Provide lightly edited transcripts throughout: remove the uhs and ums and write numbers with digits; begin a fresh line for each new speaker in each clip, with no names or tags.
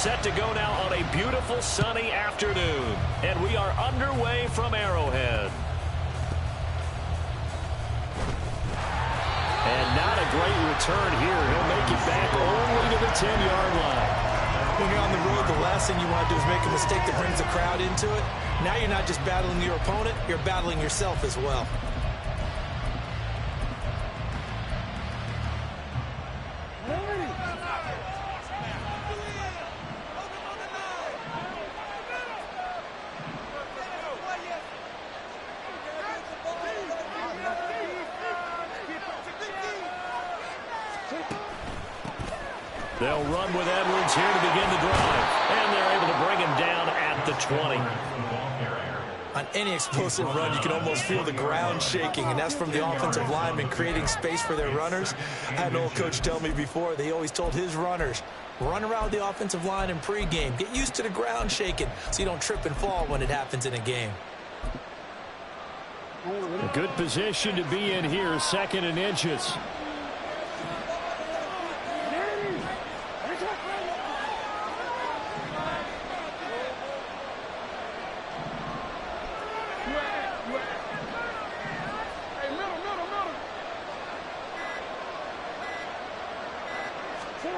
set to go now on a beautiful sunny afternoon. And we are underway from Arrowhead. And not a great return here. He'll make it back only to the 10-yard line.
When you're on the road, the last thing you want to do is make a mistake that brings the crowd into it. Now you're not just battling your opponent, you're battling yourself as well.
They'll run with Edwards here to begin the drive. And they're able to bring him down at the 20.
On any explosive run, you can almost feel the ground shaking, and that's from the offensive linemen creating space for their runners. I had an old coach tell me before, they always told his runners, run around the offensive line in pregame. Get used to the ground shaking so you don't trip and fall when it happens in a game.
A good position to be in here, 2nd and inches.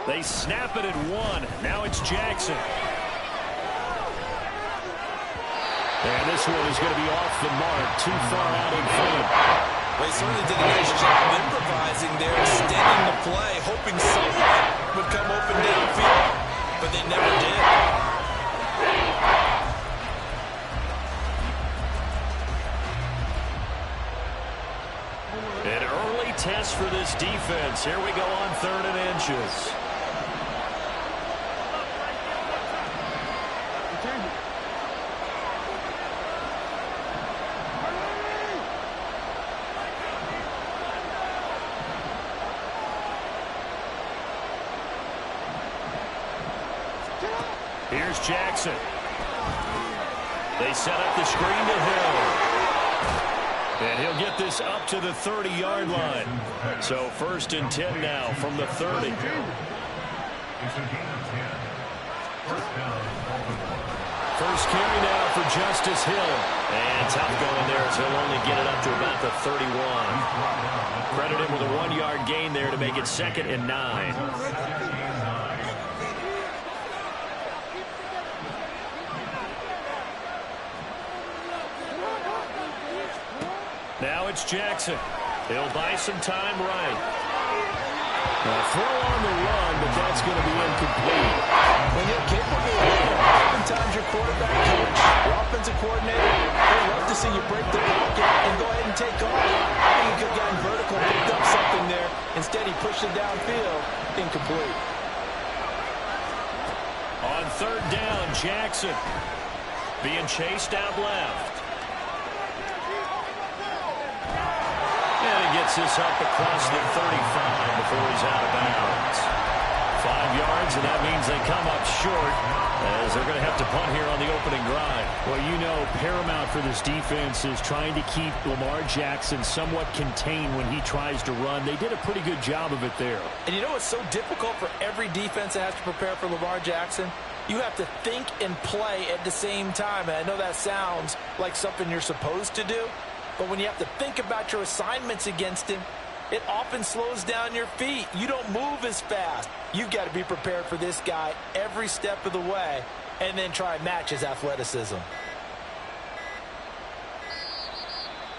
They snap it at 1. Now it's Jackson. And this one is going to be off the mark, too far out in front.
They certainly did a nice job improvising there, extending the play, hoping someone would come open downfield, but they never did.
An early test for this defense. Here we go on 3rd and inches. Here's Jackson. They set up the screen to Hill. And he'll get this up to the 30-yard line. So 1st and 10 now from the 30. First carry now for Justice Hill. And tough going there as he'll only get it up to about the 31. Credit him with a 1-yard gain there to make it 2nd and 9. Now it's Jackson. He'll buy some time right. Throw on the run, but that's going to be incomplete.
When you're capable of running, oftentimes your quarterback coach, your offensive coordinator, they love to see you break the pocket and go ahead and take off. I think he could have gotten vertical, picked up something there. Instead, he pushed it downfield. Incomplete.
On 3rd down, Jackson being chased out left. And he gets this up across the 35 before he's out of bounds. 5 yards, and that means they come up short as they're going to have to punt here on the opening drive.
Well, you know, paramount for this defense is trying to keep Lamar Jackson somewhat contained when he tries to run. They did a pretty good job of it there.
And you know what's so difficult for every defense that has to prepare for Lamar Jackson? You have to think and play at the same time. And I know that sounds like something you're supposed to do, but when you have to think about your assignments against him, it often slows down your feet. You don't move as fast. You've got to be prepared for this guy every step of the way and then try and match his athleticism.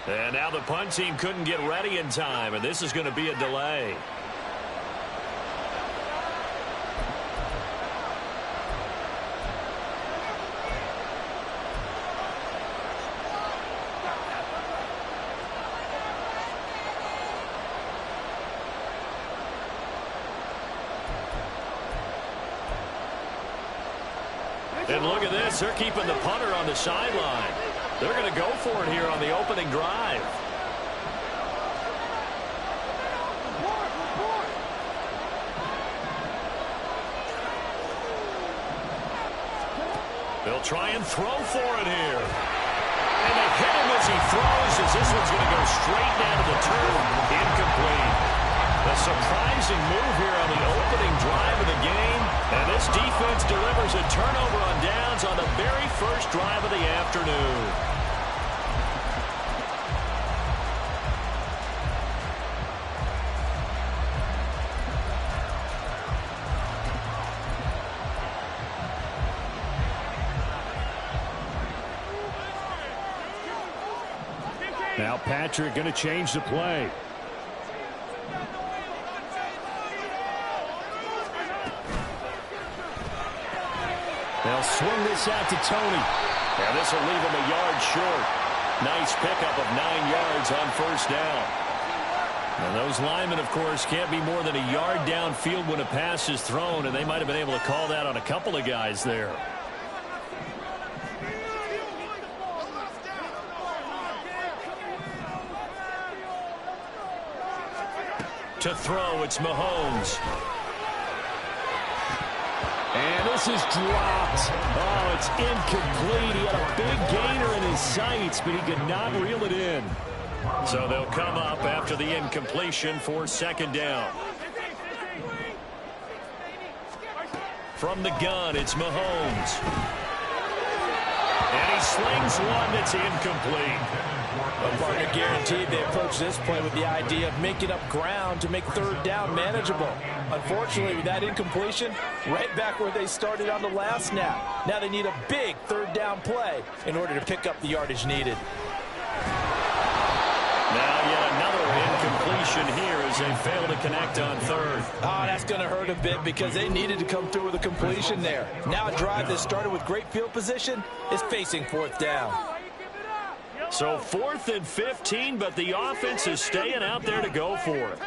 And now the punt team couldn't get ready in time, and this is going to be a delay. And look at this. They're keeping the punter on the sideline. They're going to go for it here on the opening drive. They'll try and throw for it here. And they hit him as he throws, as this one's going to go straight down to the turf. Incomplete. A surprising move here on the opening drive of the game. And this defense delivers a turnover on downs on the very first drive of the afternoon.
Now Patrick going to change the play. They'll swing this out to Tony.
And this will leave him a yard short. Nice pickup of 9 yards on first down. And those linemen, of course, can't be more than a yard downfield when a pass is thrown, and they might have been able to call that on a couple of guys there. To throw, it's Mahomes.
And this is dropped. Oh, it's incomplete. He had a big gainer in his sights, but he could not reel it in.
So they'll come up after the incompletion for second down. From the gun, it's Mahomes. And he slings one that's incomplete.
A partner guaranteed they approach this play with the idea of making up ground to make third down manageable. Unfortunately, with that incompletion, right back where they started on the last snap. Now they need a big third down play in order to pick up the yardage needed.
Now yet another incompletion here as they fail to connect on third.
Oh, that's going to hurt a bit because they needed to come through with a completion there. Now a drive that started with great field position is facing fourth down.
So 4th and 15, but the offense is staying out there to go for it.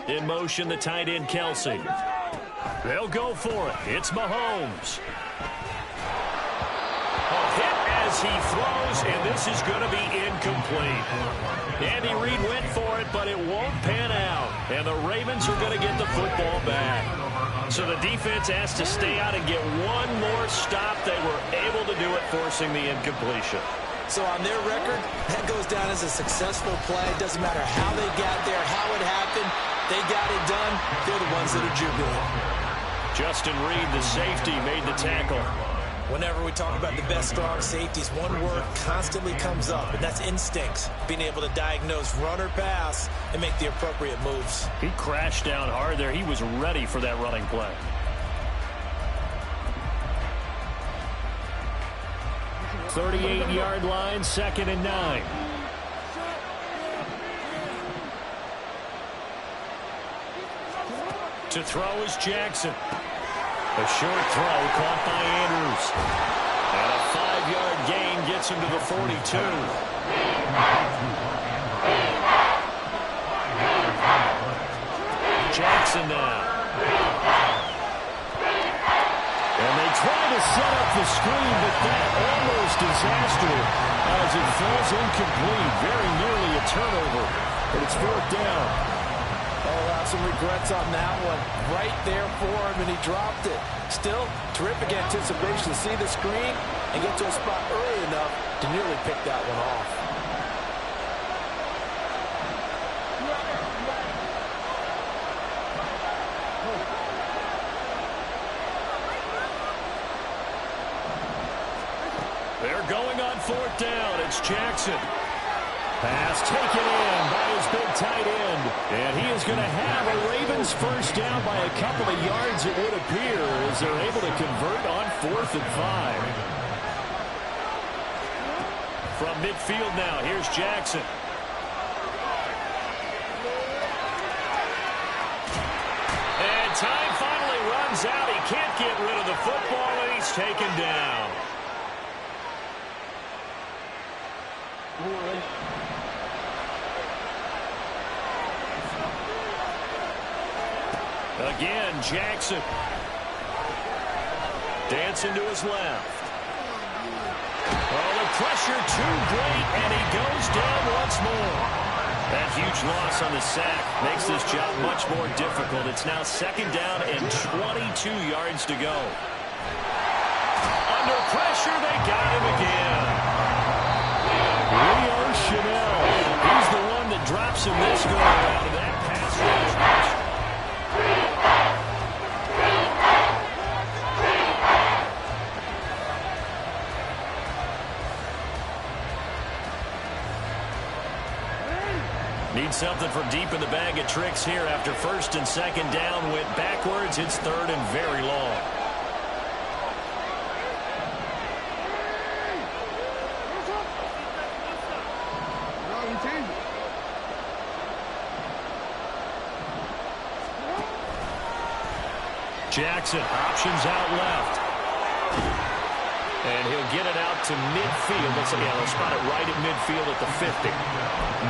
In motion, the tight end, Kelsey. They'll go for it. It's Mahomes. A hit as he throws, and this is going to be incomplete. Andy Reid went for it, but it won't pan out. And the Ravens are going to get the football back. So the defense has to stay out and get one more stop. They were able to do it, forcing the incompletion.
So on their record, that goes down as a successful play. It doesn't matter how they got there, how it happened. They got it done. They're the ones that are jubilant.
Justin Reed, the safety, made the tackle.
Whenever we talk about the best strong safeties, one word constantly comes up, and that's instincts. Being able to diagnose run or pass and make the appropriate moves.
He crashed down hard there. He was ready for that running play. "38-yard line, 2nd and 9.
To throw is Jackson. A short throw caught by Andrews. And a 5-yard gain gets him to the 42. Jackson now.
And they try to set up the screen, but that almost disaster as it falls incomplete. Very nearly a turnover, but it's 4th down.
Oh, have some regrets on that one. Right there for him, and he dropped it. Still, terrific anticipation to see the screen and get to a spot early enough to nearly pick that one off.
They're going on 4th down. It's Jackson. Pass taken in by his big tight end. And he is going to have a Ravens first down by a couple of yards, it would appear, as they're able to convert on 4th and 5. From midfield now, here's Jackson. And time finally runs out. He can't get rid of the football, and he's taken down. Again, Jackson. Dancing to his left. Oh, the pressure too great, and he goes down once more. That huge loss on the sack makes this job much more difficult. It's now 2nd down and 22 yards to go. Under pressure, they got him again.
Leo Chanel. He's the one
stops him this go around, and that pass rush. Need something from deep in the bag of tricks here after first and second down went backwards. It's third and very long. Jackson options out left. And he'll get it out to midfield. Looks like they'll spot it right at midfield at the 50.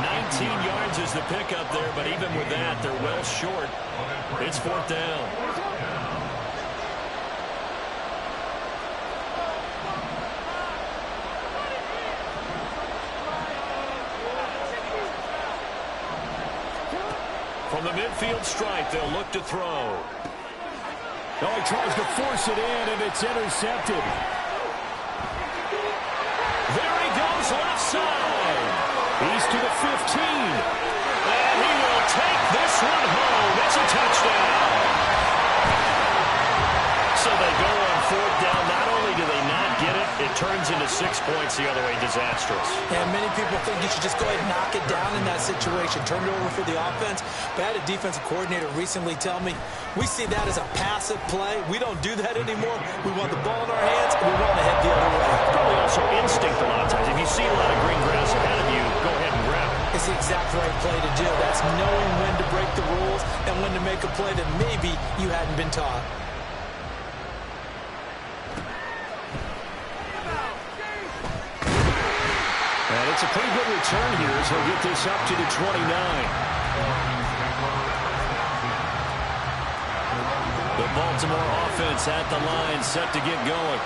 19 yards is the pickup there, but even with that, they're well short. It's fourth down. From the midfield stripe, they'll look to throw.
Oh, he tries to force it in, and it's intercepted.
There he goes left side. He's to the 15. And he will take this one home. It's a touchdown. So they go on fourth down. Not only do they not get it, it turns into 6 points the other way. Disastrous.
And many people think you should just go ahead and knock it down in that situation. Turn it over for the offense. But I had a defensive coordinator recently tell me, we see that as a passive play. We don't do that anymore. We want the ball in our hands, and we want to head the other way.
Probably also instinct a lot of times. If you see a lot of green grass ahead of you, go ahead and grab it.
It's the exact right play to do. That's knowing when to break the rules and when to make a play that maybe you hadn't been taught.
And it's a pretty good return here as he'll get this up to the 29.
The Baltimore offense at the line, set to get going.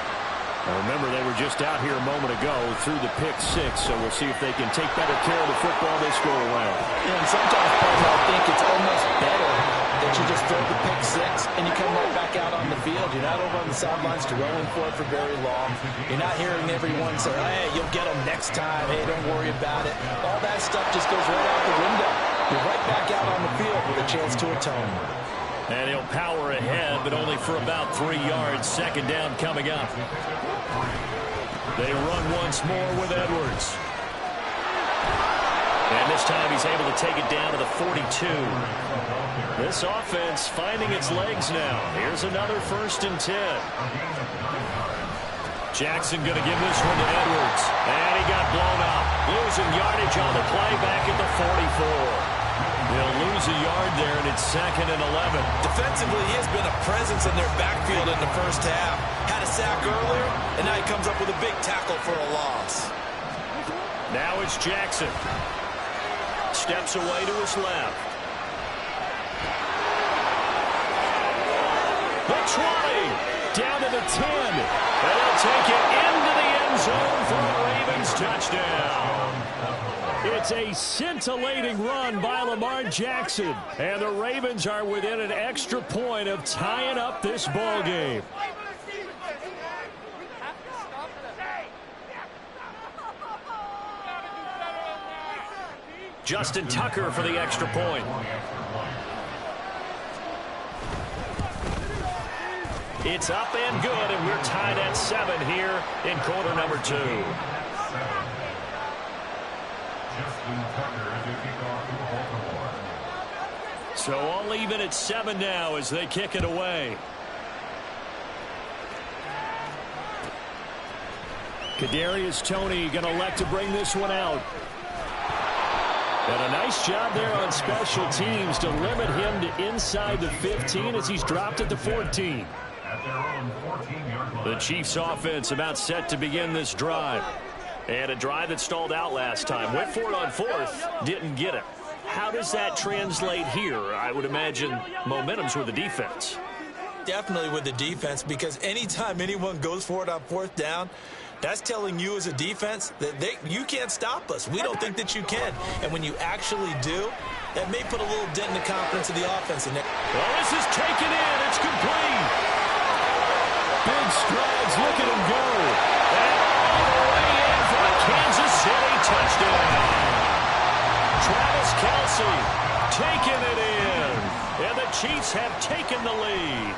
Now remember, they were just out here a moment ago through the pick six, so we'll see if they can take better care of the football this go around.
Yeah, and sometimes, Paul, I think it's almost better that you just throw the pick six and you come right back out on the field. You're not over on the sidelines dwelling for it for very long. You're not hearing everyone say, hey, you'll get them next time. Hey, don't worry about it. All that stuff just goes right out the window. You're right back out on the field with a chance to atone.
And he'll power ahead, but only for about 3 yards. Second down coming up. They run once more with Edwards. And this time he's able to take it down to the 42. This offense finding its legs now. Here's another 1st and 10. Jackson going to give this one to Edwards. And he got blown up. Losing yardage on the play back at the 44. They'll lose a yard there, and it's 2nd and 11.
Defensively, he has been a presence in their backfield in the first half. Had a sack earlier, and now he comes up with a big tackle for a loss.
Now it's Jackson. Steps away to his left. The 20. Down to the 10. And they'll take it into the end zone for a Ravens touchdown.
It's a scintillating run by Lamar Jackson. And the Ravens are within an extra point of tying up this ball game.
Justin Tucker for the extra point. It's up and good, and we're tied at 7 here in quarter number 2. So all even at 7 now as they kick it away.
Kadarius Toney going to elect to bring this one out. And a nice job there on special teams to limit him to inside the 15 as he's dropped at the 14.
The Chiefs offense about set to begin this drive. And a drive that stalled out last time. Went for it on 4th, didn't get it. How does that translate here? I would imagine momentum's with the defense.
Definitely with the defense, because anytime anyone goes for it on 4th down, that's telling you as a defense that you can't stop us. We don't think that you can. And when you actually do, that may put a little dent in the confidence of the offense.
Well, this is taken in. It's complete.
Big strides. Look at him go.
And all the way in for a Kansas City touchdown. Travis Kelce have taken the lead.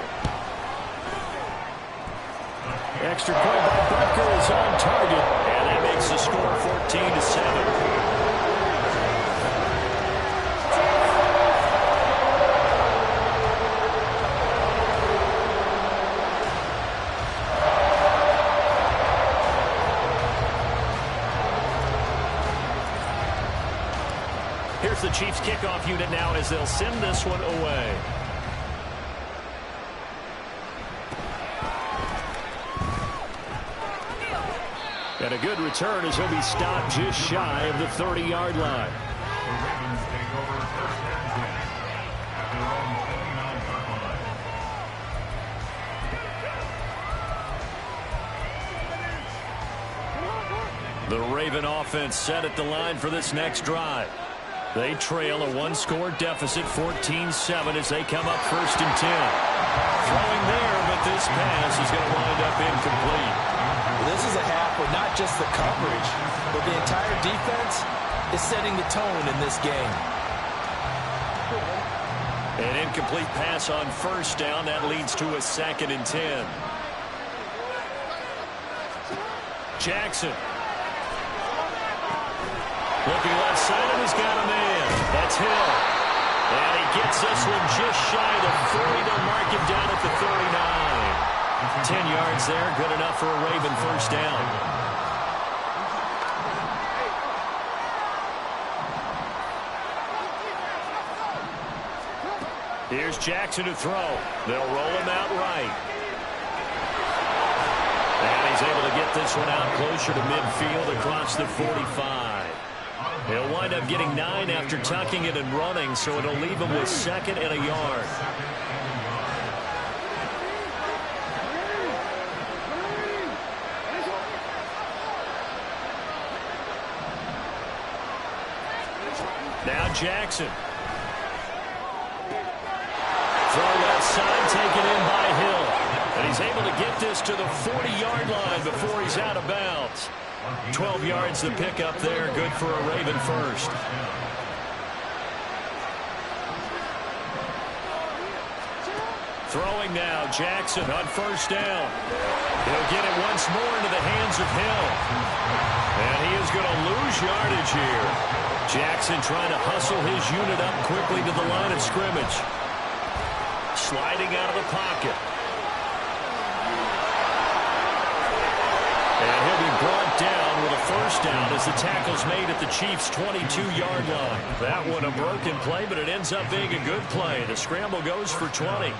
Extra point by Butker is on target.
And that makes the score 14-7. Here's the Chiefs kickoff unit now as they'll send this one away.
And a good return as he'll be stopped just shy of the 30-yard line.
The Raven offense set at the line for this next drive. They trail a one-score deficit, 14-7, as they come up 1st and 10. Throwing there, but this pass is going to wind up incomplete.
This is a half where not just the coverage, but the entire defense is setting the tone in this game.
An incomplete pass on 1st down. That leads to a 2nd and 10. Jackson. Looking left side, and he's got a man. That's Hill. And he gets this one just shy of the 40. They'll mark him down at the 39. 10 yards there, good enough for a Raven 1st down. Here's Jackson to throw. They'll roll him out right. And he's able to get this one out closer to midfield across the 45. He'll wind up getting 9 after tucking it and running, so it'll leave him with 2nd and a yard. Now Jackson. Throw left side, taken in by Hill. And he's able to get this to the 40-yard line before he's out of bounds. 12 yards to pick up there, good for a Raven 1st. Throwing now, Jackson on 1st down. He'll get it once more into the hands of Hill. And he is going to lose yardage here. Jackson trying to hustle his unit up quickly to the line of scrimmage. Sliding out of the pocket. And he'll be brought down with a 1st down as the tackle's made at the Chiefs' 22-yard line. That one a broken play, but it ends up being a good play. The scramble goes for 20.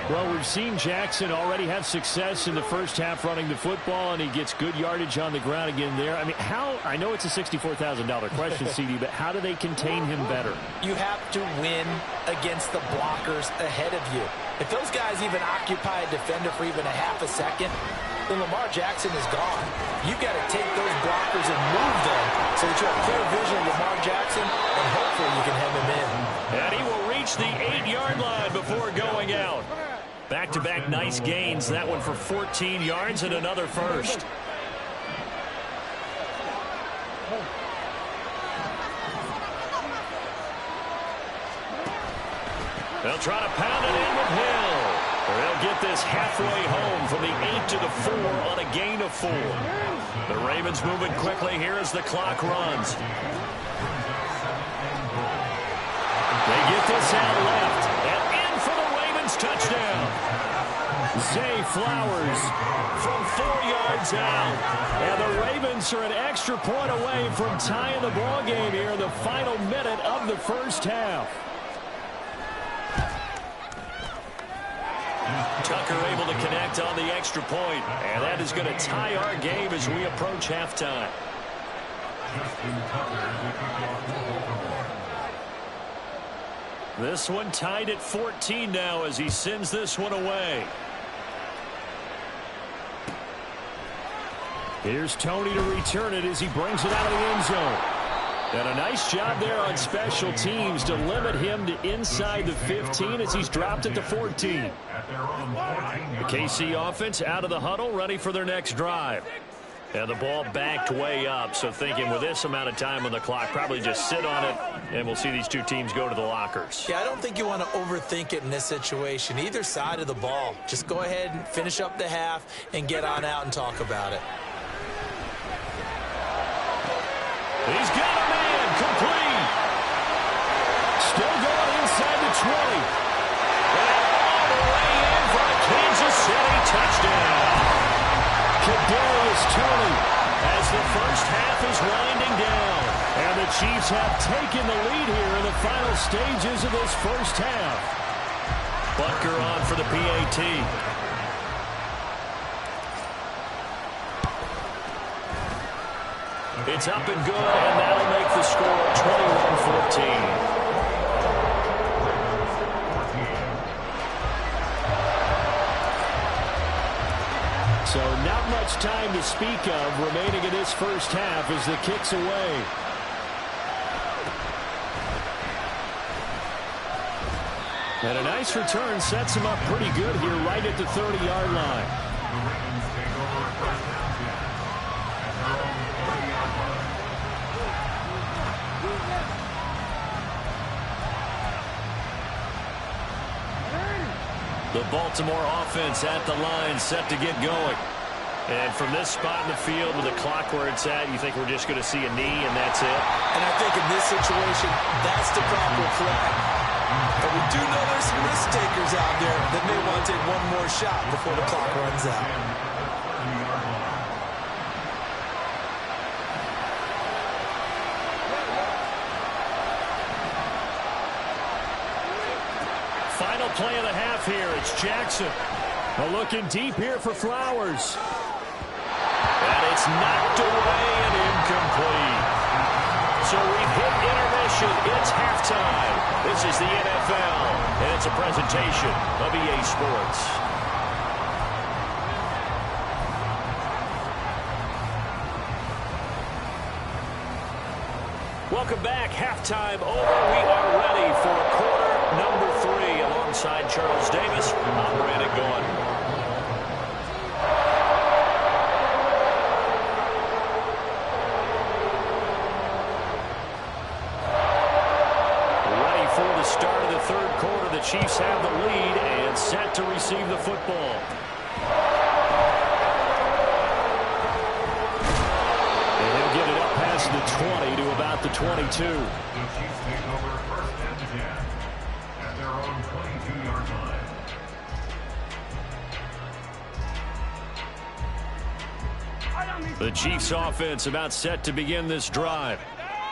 Well, we've seen Jackson already have success in the 1st half running the football, and he gets good yardage on the ground again there. I mean, I know it's a $64,000 question, CD, but how do they contain him better?
You have to win against the blockers ahead of you. If those guys even occupy a defender for even a half a second, then Lamar Jackson is gone. You've got to take those blockers and move them so that you have clear vision of Lamar Jackson, and hopefully you can hem him in.
And he will reach the 8-yard line before going out. Back-to-back nice gains. That one for 14 yards and another 1st. They'll try to pound it in with Hill. They'll get this halfway home from the 8 to the 4 on a gain of 4. The Ravens moving quickly here as the clock runs. They get this out left. And in for the Ravens touchdown.
Zay Flowers
from 4 yards out.
And the Ravens are an extra point away from tying the ball game here in the final minute of the 1st half.
Tucker able to connect on the extra point, and that is going to tie our game as we approach halftime. This one tied at 14 now as he sends this one away.
Here's Tony to return it as he brings it out of the end zone. And a nice job there on special teams to limit him to inside the 15 as he's dropped at the 14. The KC offense out of the huddle, ready for their next drive.
And the ball backed way up, so thinking with this amount of time on the clock, probably just sit on it, and we'll see these two teams go to the lockers.
Yeah, I don't think you want to overthink it in this situation. Either side of the ball. Just go ahead and finish up the half and get on out and talk about it.
He's got a man, complete. Still going inside the 20. And all the way in for a Kansas City touchdown. Kadarius Toney as the first half is winding down. And the Chiefs have taken the lead here in the final stages of this first half. Butker on for the PAT. It's up and good, and that'll make the score 21-14. So not much time to speak of remaining in this first half as the kick's away. And a nice return sets him up pretty good here right at the 30-yard line. The Baltimore offense at the line, set to get going. And from this spot in the field with the clock where it's at, you think we're just going to see a knee and that's it?
And I think in this situation, that's the proper play. But we do know there's some risk takers out there that may want to take one more shot before the clock runs out.
Final play of the half here. It's Jackson. Looking deep here for Flowers. And it's knocked away and incomplete. So we've hit intermission. It's halftime. This is the NFL, and it's a presentation of EA Sports. Welcome back. Halftime over. We are ready for quarter number 3. Alongside Charles Davis, I'm Brandon Gaudin. Ready for the start of the third quarter. The Chiefs have the lead and set to receive the football. And he'll get it up past the 20 to about the 22.
The Chiefs take over first and 10 at their own 22-yard line.
The Chiefs offense about set to begin this drive.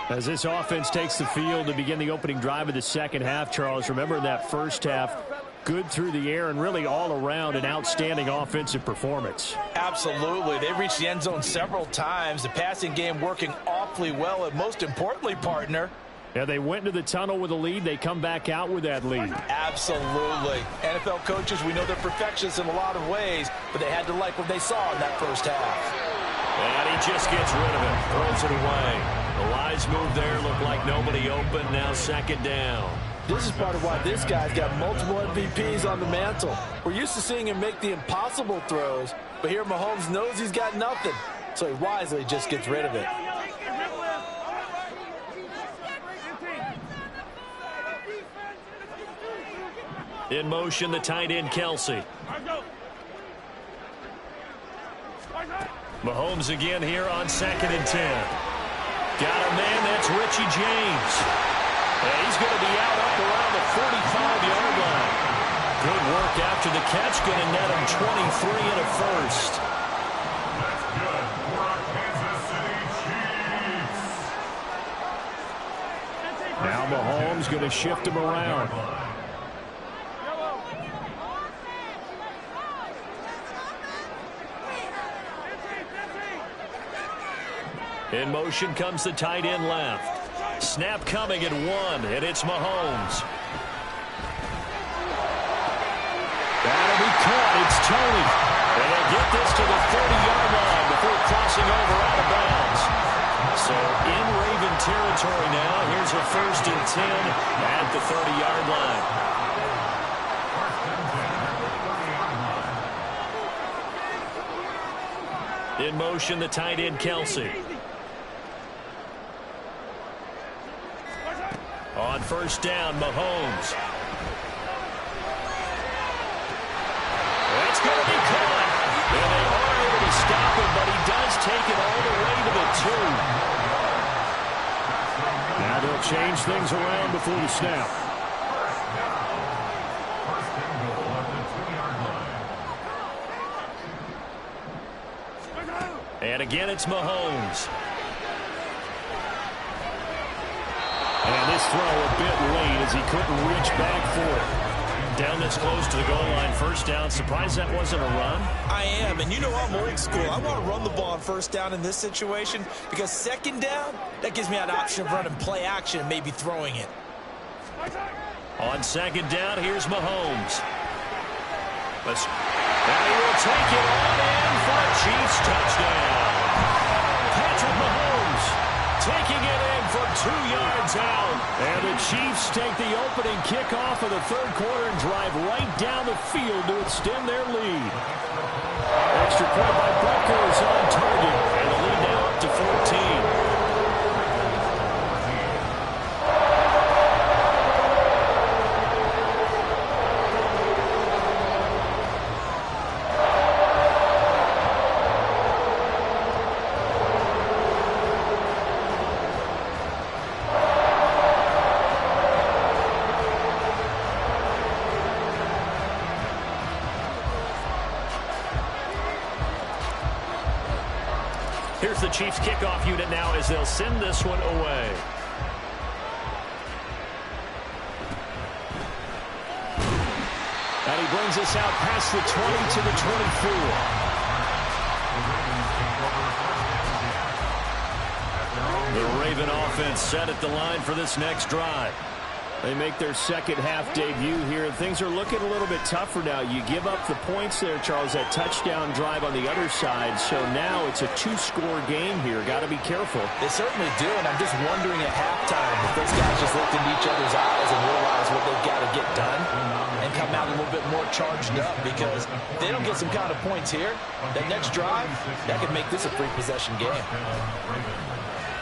As this offense takes the field to begin the opening drive of the second half, Charles, remember in that first half, good through the air and really all around an outstanding offensive performance.
Absolutely. They reached the end zone several times. The passing game working awfully well, and most importantly, partner,
yeah, they went into the tunnel with a lead. They come back out with that lead.
Absolutely. NFL coaches, we know they're perfectionists in a lot of ways, but they had to like what they saw in that first half.
And he just gets rid of it, throws it away. The wise move there, looked like nobody open, now second down.
This is part of why this guy's got multiple MVPs on the mantle. We're used to seeing him make the impossible throws, but here Mahomes knows he's got nothing, so he wisely just gets rid of it.
In motion, the tight end, Kelsey. Mahomes again here on 2nd and 10. Got a man, that's Richie James. And he's going to be out up around the 45-yard line. Good work after the catch, going to net him 23 and a first.
That's good for our Kansas City Chiefs.
Now Mahomes going to shift him around.
In motion comes the tight end left. Snap coming at 1, and it's Mahomes. That'll be caught. It's Toney. And they'll get this to the 30-yard line before crossing over out of bounds. So in Raven territory now. Here's a 1st and 10 at the 30-yard line. In motion, the tight end, Kelsey. On first down, Mahomes. That's going to be caught. And they are able to stop him, but he does take it all the way to the 2.
Now they'll change things around before the snap.
And again, it's Mahomes.
And this throw a bit late as he couldn't reach back for it.
Down this close to the goal line, first down. Surprised that wasn't a run?
I am, and you know I'm old school. I want to run the ball on first down in this situation because second down, that gives me an option of running play action and maybe throwing it.
On second down, here's Mahomes. And he will take it on in for a Chiefs touchdown. Patrick Mahomes taking it in from 2 yards out.
And the Chiefs take the opening kickoff of the third quarter and drive right down the field to extend their lead. Extra point by Butker is on target.
And the lead now up to 14. Here's the Chiefs kickoff unit now as they'll send this one away.
And he brings us out past the 20 to the 24.
The Raven offense set at the line for this next drive.
They make their second half debut here, and things are looking a little bit tougher now. You give up the points there, Charles, that touchdown drive on the other side. So now it's a 2-score game here. Got to be careful.
They certainly do, and I'm just wondering at halftime if those guys just looked into each other's eyes and realized what they've got to get done and come out a little bit more charged up, because if they don't get some kind of points here, that next drive, that could make this a free possession game.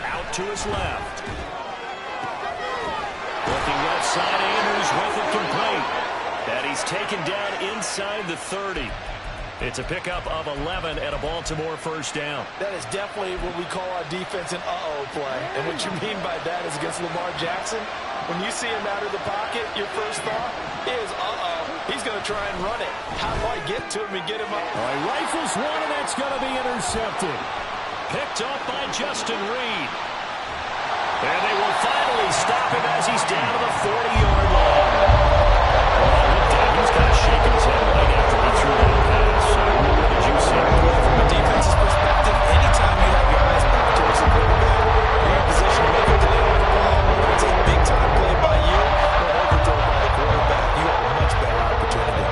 Out to his left. Looking left side, Andrews with it complete. And he's taken down inside the 30. It's a pickup of 11 and a Baltimore first down.
That is definitely what we call our defense an uh-oh play. And what you mean by that is against Lamar Jackson, when you see him out of the pocket, your first thought is, uh-oh, he's going to try and run it. How do I get to him and get him up?
All right, rifles one, and that's going to be intercepted.
Picked up by Justin Reed. And they will finally stop him as he's down to the 40-yard line. He's kind of shaking his head right after he threw that pass. What did you see?
From a defense's perspective, anytime you have your eyes back towards the quarterback, you're in position to make a play on the ball. Whether it's a big-time play by you or overthrow by the quarterback, you have a much better opportunity.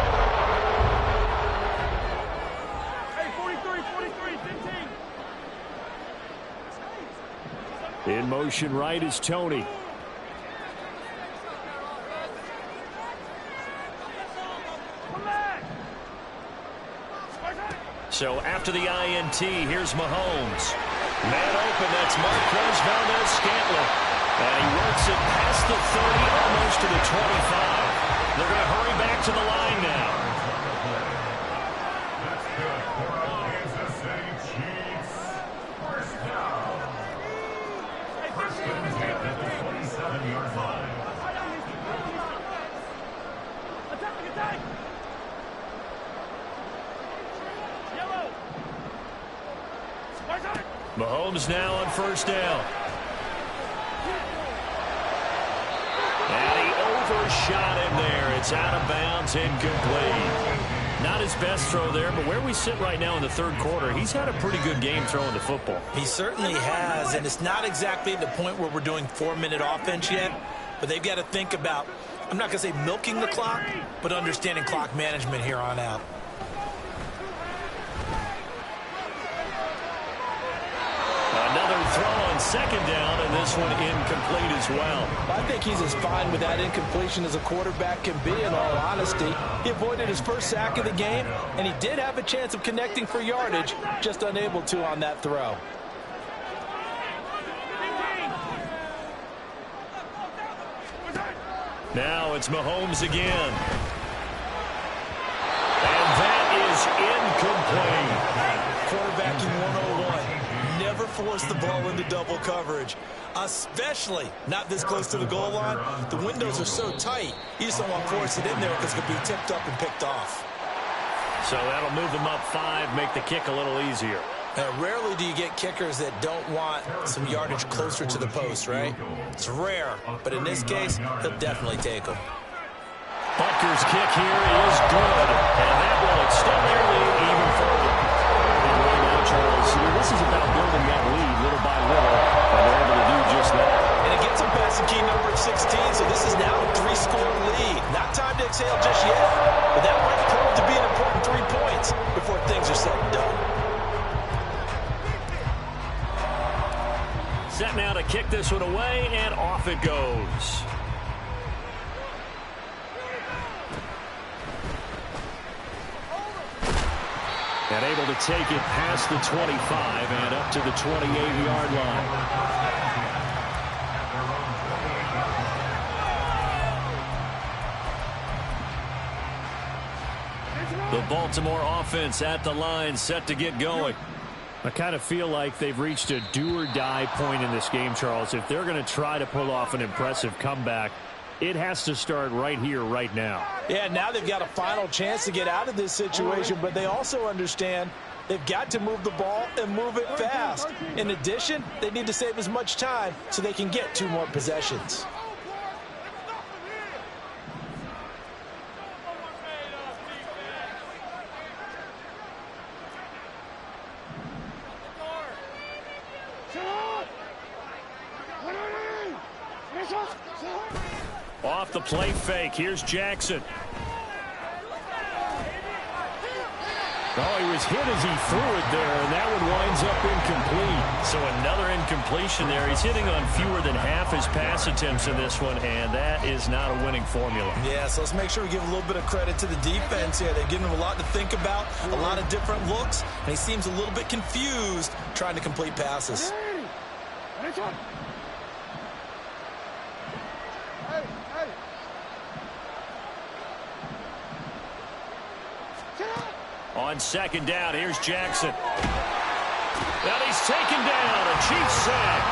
Hey, 43, 15.
In motion right is Tony.
So after the INT, here's Mahomes. Man open, that's Marquez Valdez-Scantling. And he works it past the 30, almost to the 25. They're going to hurry back to the line now.
That's good for the Kansas City Chiefs. First down. First and 10 at the 27-yard line.
Attack! Yellow!
Mahomes now on first down. And he overshot him there. It's out of bounds, incomplete. Not his best throw there, but where we sit right now in the third quarter, he's had a pretty good game throwing the football.
He certainly has, and it's not exactly the point where we're doing 4-minute offense yet, but they've got to think about, I'm not going to say milking the clock, but understanding clock management here on out.
Another throw on second down, and this one incomplete as well.
I think he's as fine with that incompletion as a quarterback can be, in all honesty. He avoided his first sack of the game, and he did have a chance of connecting for yardage, just unable to on that throw.
Now it's Mahomes again. And that is incomplete.
Quarterbacking 101. Never force the ball into double coverage, especially not this close to the goal line. The windows are so tight, you just don't want to force it in there because it could be tipped up and picked off.
So that'll move them up 5, make the kick a little easier.
Rarely do you get kickers that don't want some yardage closer to the post, right? It's rare, but in this case, he'll definitely take them.
Butker's kick here is good, and that will extend their lead even further.
And right now, Charles, this is about building that lead little by little, and they're able to do just that.
And it gets them past the key number of 16, so this is now a 3-score lead. Not time to exhale just yet, but that might prove to be an important 3 points before things are said and done.
Set now to kick this one away, and off it goes.
And able to take it past the 25 and up to the 28-yard line.
The Baltimore offense at the line, set to get going.
I kind of feel like they've reached a do-or-die point in this game, Charles. If they're going to try to pull off an impressive comeback, it has to start right here, right now.
Yeah, now they've got a final chance to get out of this situation, but they also understand they've got to move the ball and move it fast. In addition, they need to save as much time so they can get 2 more possessions.
Off the play fake. Here's Jackson. Oh, he was hit as he threw it there, and that one winds up incomplete.
So another incompletion there. He's hitting on fewer than half his pass attempts in this one, and that is not a winning formula.
Yeah, so let's make sure we give a little bit of credit to the defense here. They've given him a lot to think about, a lot of different looks, and he seems a little bit confused trying to complete passes.
On second down, here's Jackson. And he's taken down, a Chiefs sack.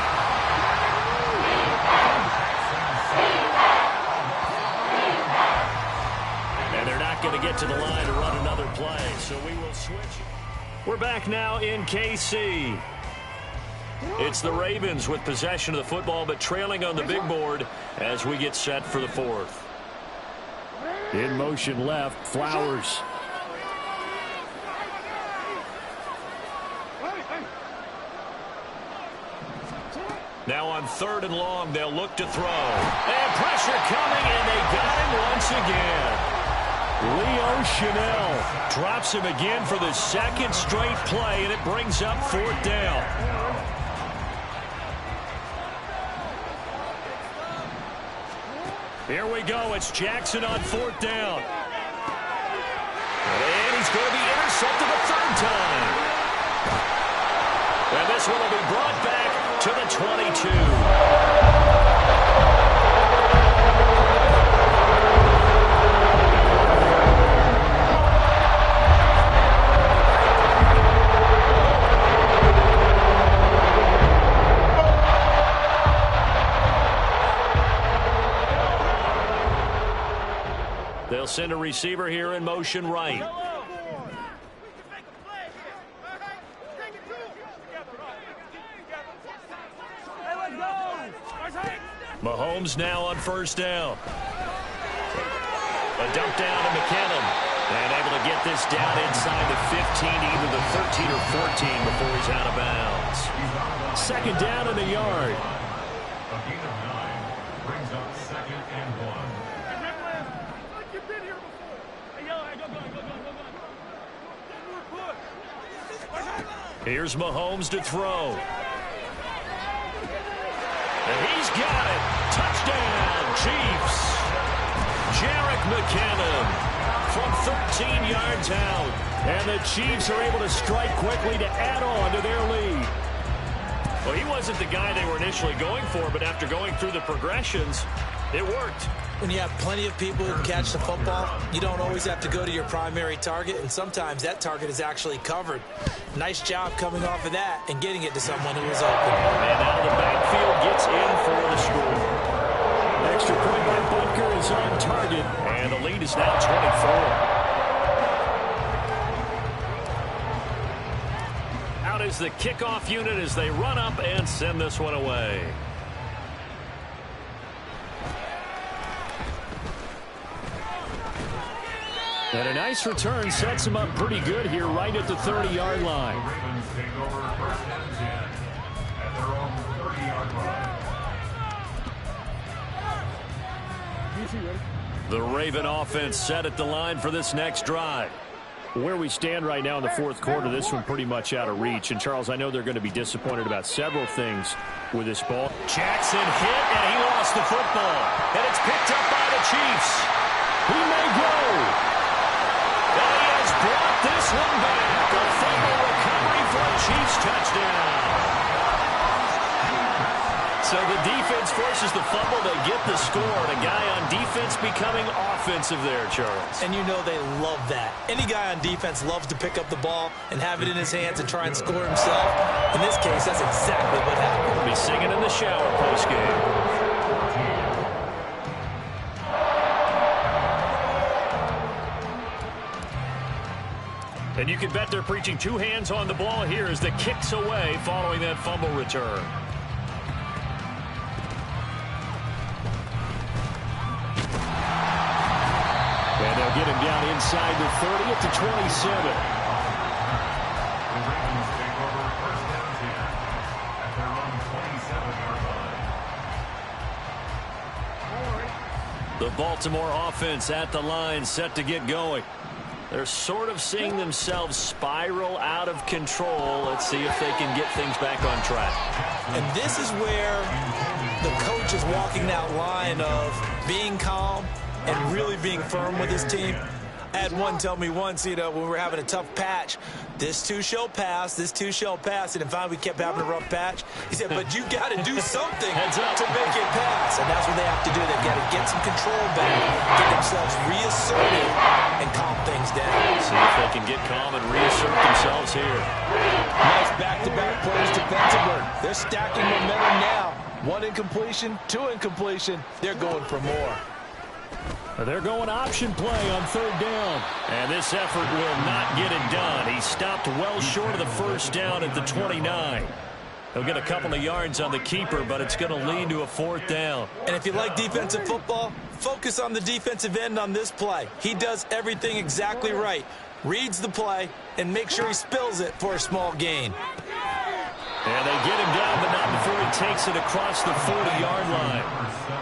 And they're not going to get to the line to run another play, so we will switch. We're back now in KC. It's the Ravens with possession of the football, but trailing on the big board as we get set for the 4th.
In motion left, Flowers.
Now on 3rd and long, they'll look to throw. And pressure coming, and they got him once again.
Leo Chanel
Drops him again for the 2nd straight play, and it brings up 4th down. Here we go. It's Jackson on 4th down. And he's going to be intercepted a 3rd time. And this one will be brought back to the 22. They'll send a receiver here in motion right. Mahomes now on 1st down. A dump down to McKinnon. And able to get this down inside the 15, either the 13 or 14 before he's out of bounds.
2nd down and a yard.
A gain of 9 brings up 2nd and 1.
Here's Mahomes to throw. And he's got it. Touchdown, Chiefs. Jerick McKinnon from 13 yards out.
And the Chiefs are able to strike quickly to add on to their lead.
Well, he wasn't the guy they were initially going for, but after going through the progressions, it worked.
When you have plenty of people who can catch the football, you don't always have to go to your primary target, and sometimes that target is actually covered. Nice job coming off of that and getting it to someone who was open.
And out of the backfield gets in for the score.
Extra point by Butker is on target.
And the lead is now 24. Out is the kickoff unit as they run up and send this one away.
And a nice return sets him up pretty good here right at the 30-yard line.
Ravens take over 1st and 10 at their own 30-yard line.
The Raven offense set at the line for this next drive.
Where we stand right now in the fourth quarter, this one pretty much out of reach. And, Charles, I know they're going to be disappointed about several things with this ball.
Jackson hit, and he lost the football. And it's picked up by the Chiefs.
He may go.
And he has brought this one back. A fumble recovery for a Chiefs touchdown. So the defense forces the fumble. They get the score. And a guy on defense becoming offensive there, Charles.
And you know they love that. Any guy on defense loves to pick up the ball and have it in his hands and try and score himself. In this case, that's exactly what happened.
He'll be singing in the shower postgame. And you can bet they're preaching two hands on the ball here as the kick's away following that fumble return.
And they'll get him down inside the 30 at the 27.
The Ravens take over 1st and 10 at their own 27-yard line.
The Baltimore offense at the line, set to get going. They're sort of seeing themselves spiral out of control. Let's see if they can get things back on track.
And this is where the coach is walking that line of being calm and really being firm with his team. I had one tell me once, when we were having a tough patch, this too shall pass, this too shall pass. And finally we kept having a rough patch. He said, but you got to do something to make it pass. And that's what they have to do. They've got to get some control back, get themselves reasserted, and calm things down.
See if they can get calm and reassert themselves here.
Nice back-to-back plays defensively. They're stacking momentum now. One incompletion, two incompletion. They're going for more.
They're going option play on 3rd down.
And this effort will not get it done. He stopped well short of the first down at the 29. He'll get a couple of yards on the keeper, but it's going to lead to a 4th down.
And if you like defensive football, focus on the defensive end on this play. He does everything exactly right. Reads the play and make sure he spills it for a small gain.
And they get him down, but not before he takes it across the 40-yard line.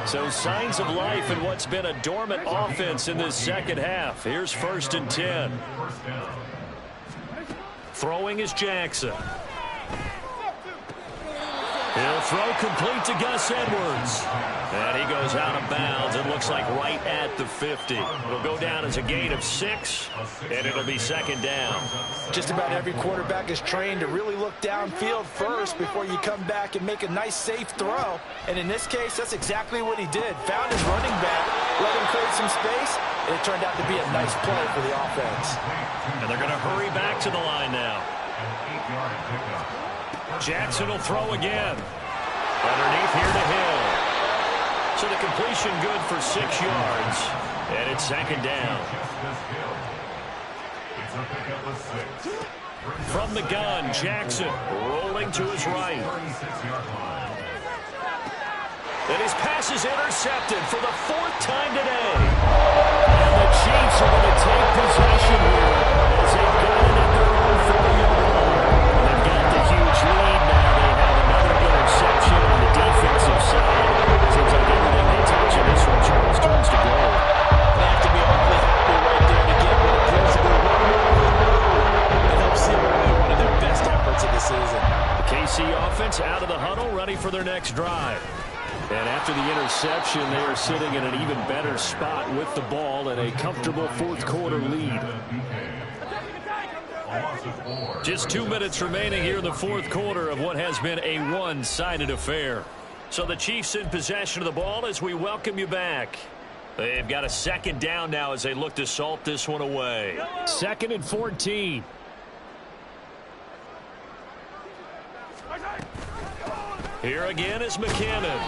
So signs of life in what's been a dormant offense in this second half. Here's 1st and 10. Throwing is Jackson. He'll throw complete to Gus Edwards. And he goes out of bounds. It looks like right at the 50. It'll go down as a gain of 6, and it'll be 2nd down.
Just about every quarterback is trained to really look downfield first before you come back and make a nice, safe throw. And in this case, that's exactly what he did. Found his running back, let him create some space, and it turned out to be a nice play for the offense.
And they're going to hurry back to the line now. Jackson will throw again. Underneath here to Hill. So the completion good for 6 yards. And it's 2nd down. From the gun, Jackson rolling to his right. And his pass is intercepted for the 4th time today.
And the Chiefs are going to take possession here as they've got it at their own 40-yard line. They've got the huge lead now. They have another interception on the defensive side. Seems like everything they touch in this one, Charles, turns to gold.
They have to be awfully happy right there to get what appears to be and help seal away one of their best efforts of the season.
The KC offense out of the huddle, ready for their next drive.
And after the interception, they are sitting in an even better spot with the ball and a comfortable fourth quarter lead.
Just 2 minutes remaining here in the fourth quarter of what has been a one-sided affair. So the Chiefs in possession of the ball as we welcome you back. They've got a second down now as they look to salt this one away.
2nd and 14.
Here again is McKinnon.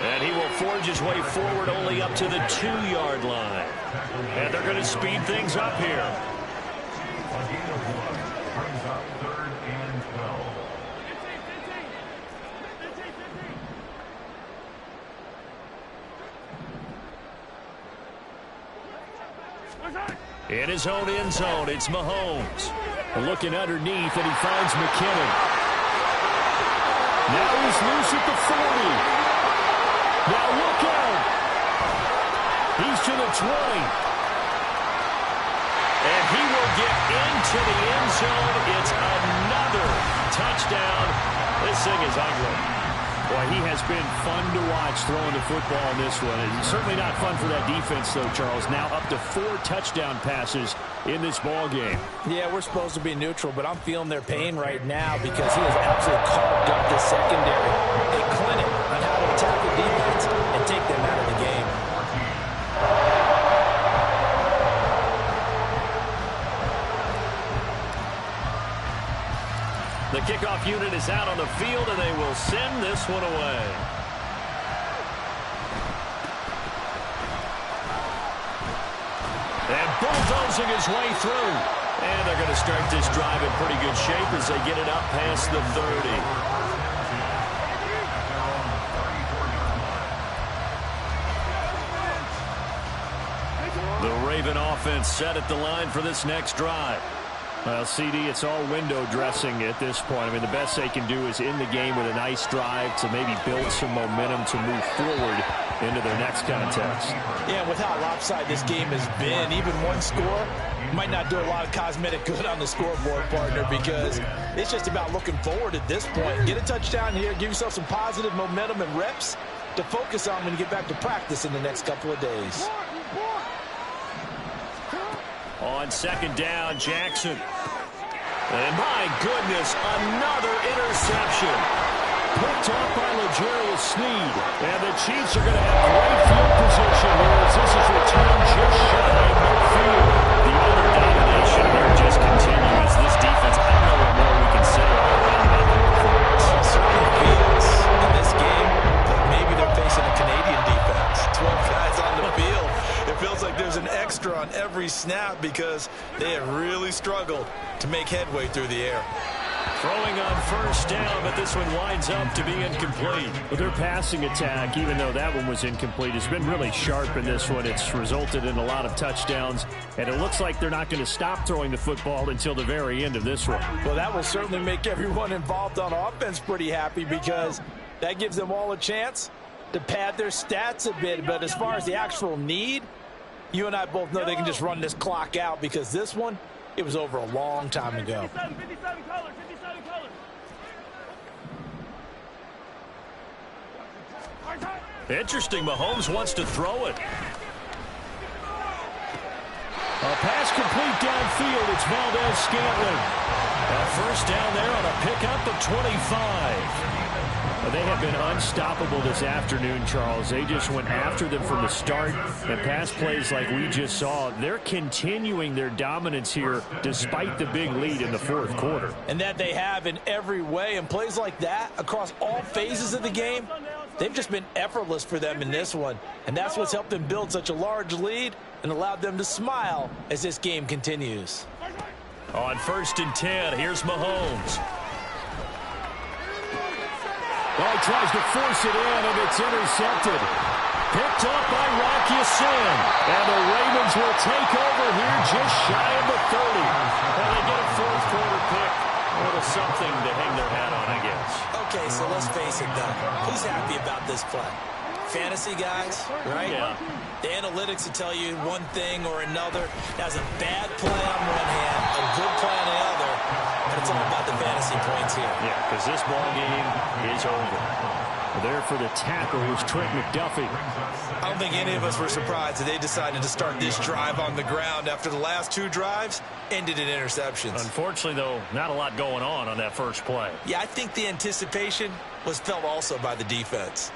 And he will forge his way forward only up to the 2-yard line. And they're going to speed things up here. In his own end zone, it's Mahomes.
Looking underneath, and he finds McKinnon. Now he's loose at the 40. Now look out. He's to the 20.
And he will get into the end zone. It's another touchdown. This thing is ugly.
Boy, he has been fun to watch throwing the football in this one. And certainly not fun for that defense, though, Charles. Now up to 4 touchdown passes in this ball game.
Yeah, we're supposed to be neutral, but I'm feeling their pain right now because he has absolutely carved up the secondary. A clinic on how to attack the defense and take them out of the game.
The kickoff unit is out on the field, and they will send this one away. And bulldozing his way through. And they're going to start this drive in pretty good shape as they get it up past the 30. The Raven offense set at the line for this next drive.
Well, CD, it's all window dressing at this point. I mean, the best they can do is in the game with a nice drive to maybe build some momentum to move forward into their next contest.
Yeah, with how lopsided this game has been, even one score might not do a lot of cosmetic good on the scoreboard, partner, because it's just about looking forward at this point. Get a touchdown here, give yourself some positive momentum and reps to focus on when you get back to practice in the next couple of days.
On second down, Jackson. And my goodness, another interception.
Picked off by L'Jarius Sneed. And the Chiefs are going to have great field position here as this is returned just shy of midfield.
The utter domination here just continues. This defense, I don't know what more we can say about their performance.
It certainly feels in this game that maybe they're facing a Canadian defense. 12 guys on the field. It feels like there's an extra on every snap because they have really struggled to make headway through the air.
Throwing on first down, but this one winds up to be incomplete.
But their passing attack, even though that one was incomplete, has been really sharp in this one. It's resulted in a lot of touchdowns, and it looks like they're not going to stop throwing the football until the very end of this one.
Well, that will certainly make everyone involved on offense pretty happy because that gives them all a chance to pad their stats a bit. But as far as the actual need, you and I both know they can just run this clock out because this one, it was over a long time ago.
57 colors, 57 colors.
Interesting, Mahomes wants to throw it.
A pass complete downfield. It's Valdez-Scantling.
First down there on a pickup of 25.
They have been unstoppable this afternoon, Charles. They just went after them from the start. And pass plays like we just saw, they're continuing their dominance here despite the big lead in the fourth quarter.
And that they have in every way. And plays like that across all phases of the game, they've just been effortless for them in this one. And that's what's helped them build such a large lead and allowed them to smile as this game continues.
On first and 10, here's Mahomes.
Oh, he tries to force it in, and it's intercepted. Picked up by Rocky Sin. And the Ravens will take over here just shy of the 30.
And they get a fourth quarter pick. A little something to hang their hat on, I guess.
Okay, so let's face it, though. Who's happy about this play? Fantasy guys, right?
Yeah.
The analytics will tell you one thing or another. That's a bad play on one hand, a good play on the other, and it's all about the fantasy points here.
Yeah, because this ball game is over.
There for the tackle was Trent McDuffie.
I don't think any of us were surprised that they decided to start this drive on the ground after the last 2 drives ended in interceptions.
Unfortunately, though, not a lot going on that first play.
Yeah, I think the anticipation was felt also by the defense.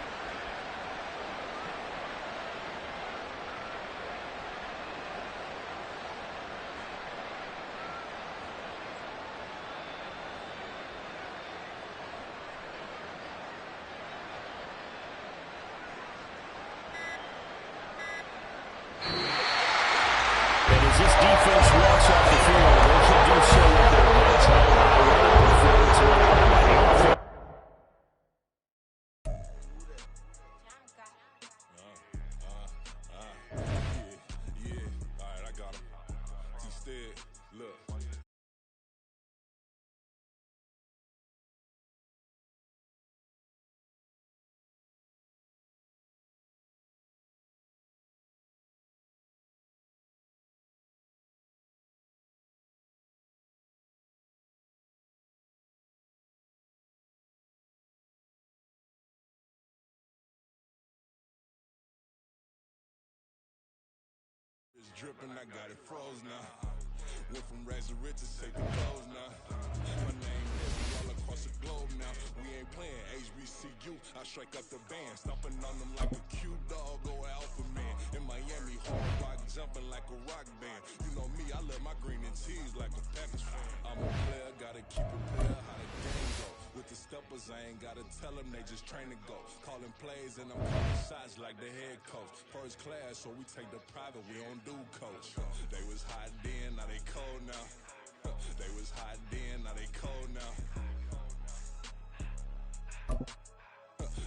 This defense walks off the field. They should do so with their heads held high. What a performance by the offense.
Yeah. All right, I got him. Instead, look. It's dripping, I got it froze now. Went from rags to riches, take the clothes now. My name is all across the globe now. We ain't playing HBCU, I strike up the band. Stomping on them like a cute dog, go alpha man. In Miami, hard rock, jumping like a rock band. You know me, I love my green and cheese like a Packers fan. I'm a player, gotta keep it player, how the game go. With the steppers, I ain't gotta tell them, they just train to go. Calling plays and I'm calling shots like the head coach. First class, so we take the private, we don't do coach. They was hot then, now they cold now. They was hot then, now they cold now.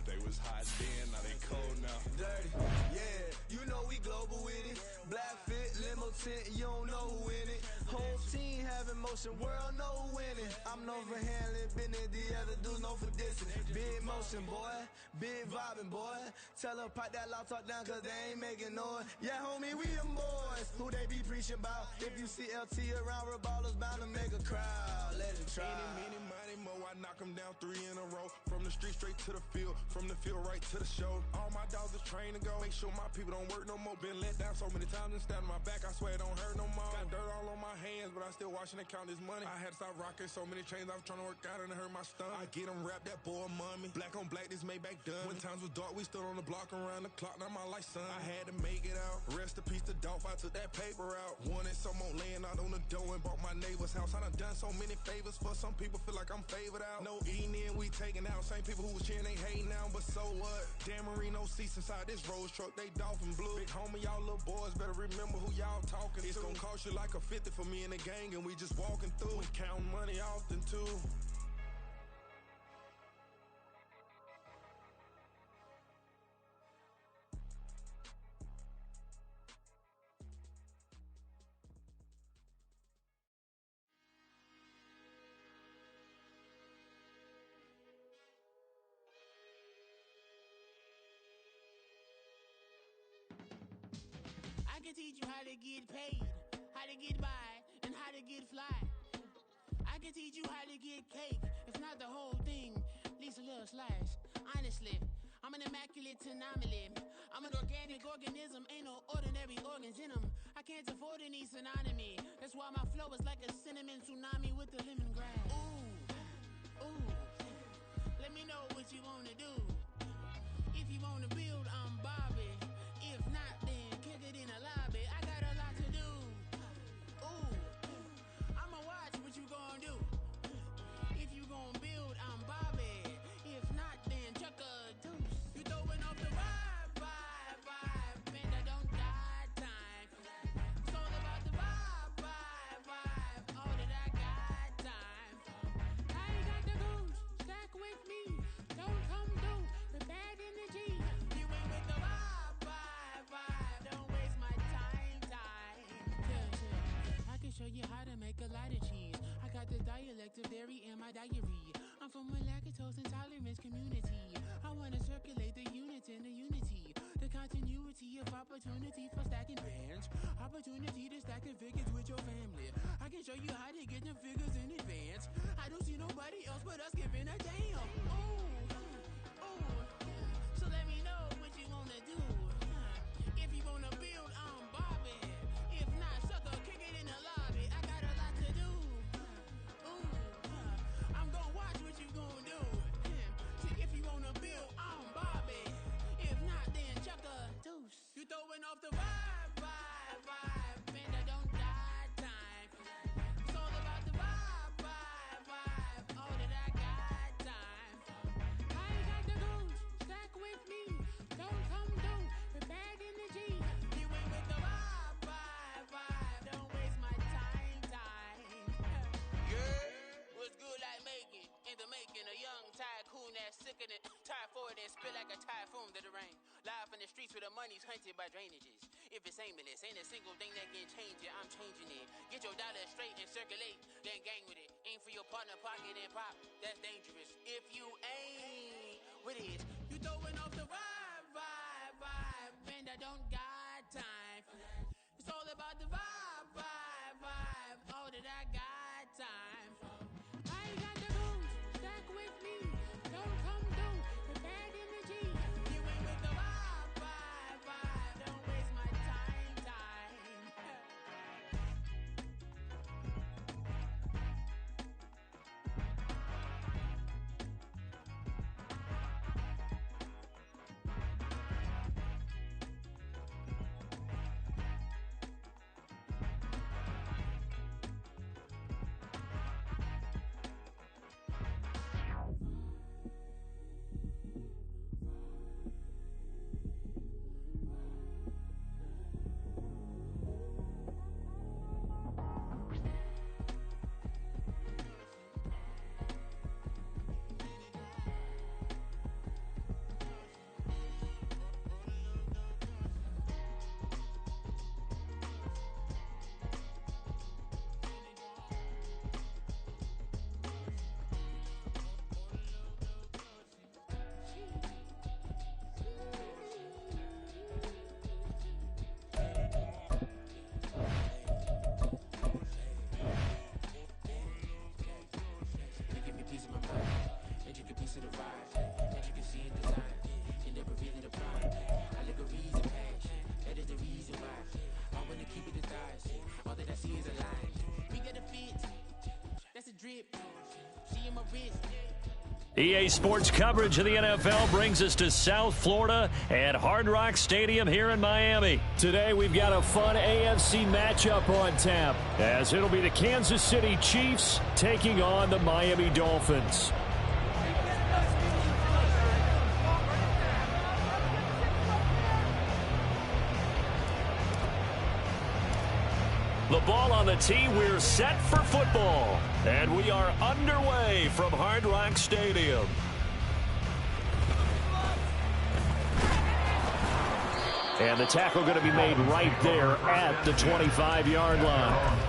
They was hot then, now they cold now.
Dirty, yeah, you know we global with it. Black fit, limo tint, you don't know who in it. Whole team having motion, world know who winning. I'm known for handling business, the other dudes known for dissing. Big motion, boy, big vibing, boy. Tell them pipe that loud talk down, cause they ain't making noise. Yeah, homie, we them boys, who they be preaching about. If you see LT around, Reballer's bound to make a crowd. Let it try.
Many, money, mo, I knock them down 3 in a row. From the street straight to the field, from the field right to the show. All my dogs is trained to go. Make sure my people don't work no more. Been let down so many times and stand on my back, I swear it don't hurt no more. Got dirt all on my hands, but I still watching and count this money. I had to stop rocking so many chains, I was trying to work out and it hurt my stomach. I get them wrapped, that boy mommy. Black on black, this Maybach done. When times was dark, we stood on the block around the clock, now my life son. I had to make it out. Rest in peace to Dolph, I took that paper out. Wanted some more laying out on the dough and bought my neighbor's house. I done so many favors for some people, feel like I'm favored out. No eating in, we taking out. Same people who was cheering, they hating now, but so what? Dan Marino seats inside this Rolls truck, they dolphin blue. Big homie, y'all little boys better remember who y'all talking to. It's gonna cost you like a 50 for me and the gang, and we just walking through and counting money often too.
I can teach you how to get paid, how to get by, and how to get fly. I can teach you how to get cake, if not the whole thing, at least a little slice. Honestly, I'm an immaculate anomaly. I'm an organic organism, ain't no ordinary organs in them. I can't afford any synonymy. That's why my flow is like a cinnamon tsunami with the lemongrass. Ooh, ooh, let me know what you wanna do. If you wanna build, I'm Bobby. If not, then kick it in a lobby. I got a lot to do. Ooh, I'ma watch what you gon' do. If you gon' build, I'm Bobby. If not, then chuck a deuce. You throwing off the vibe. Man, I don't die time. It's all about the vibe. All that I got time. I ain't got the goose. Stack with me. Don't come through with bad energy. You ain't with the vibe. Don't waste my time. Yeah. I can show you how to make a lot of cheese. I got the dialect of dairy in my diary. I'm from a lactose intolerance community. I wanna circulate the units in the unity. The continuity of opportunity for stacking bands. Opportunity to stack the figures with your family. I can show you how to get them figures in advance. I don't see nobody else but us giving a damn. Ooh, tycoon that's sicker than typhoid and spit like a typhoon to the rain. Live in the streets where the money's hunted by drainages. If it's aimless, ain't a single thing that can change it. I'm changing it. Get your dollar straight and circulate, then gang with it. Aim for your partner, pocket and pop. That's dangerous. If you ain't with it, you throwing off the vibe, vibe, vibe. Man, I don't got time for that. It's all about the vibe, vibe, vibe. All that I got time for. I got the booze, stack with me. Don't come through with bad energy. You ain't with the vibe, vibe, vibe. Don't waste my time, time.
EA Sports coverage of the NFL brings us to South Florida at Hard Rock Stadium here in Miami. Today we've got a fun AFC matchup on tap, as it'll be the Kansas City Chiefs taking on the Miami Dolphins. The ball on the tee, we're set for football. And we are underway from Hard Rock Stadium. And the tackle going to be made right there at the 25-yard line.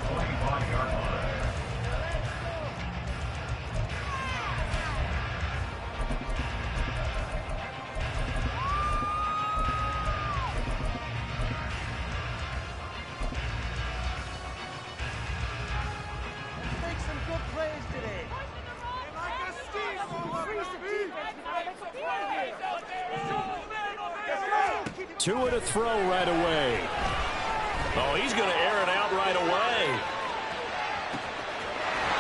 Two to throw right away. Oh, he's going to air it out right away.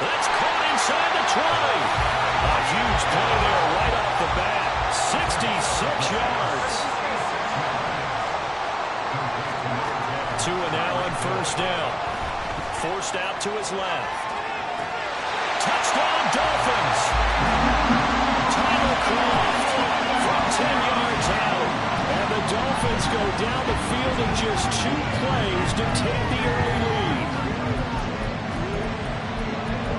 That's caught inside the 20. A huge play there right off the bat. 66 yards. Tua now on first down. Forced out to his left. Touchdown, Dolphins. Tyler Croft from 10 yards out. And the Dolphins go down the field in just 2 plays to take the early lead.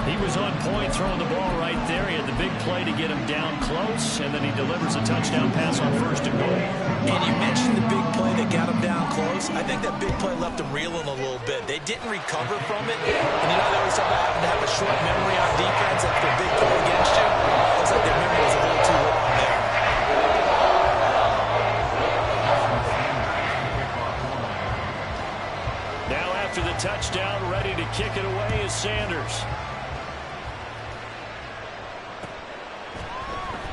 He was on point throwing the ball right there. He had the big play to get him down close, and then he delivers a touchdown pass on first and goal.
And you mentioned the big play that got him down close. I think that big play left him reeling a little bit. They didn't recover from it. And you know, that was something having to have a short memory on defense after a big play against you. Looks like their memory was a little too long there.
Now after the touchdown, ready to kick it away is Sanders.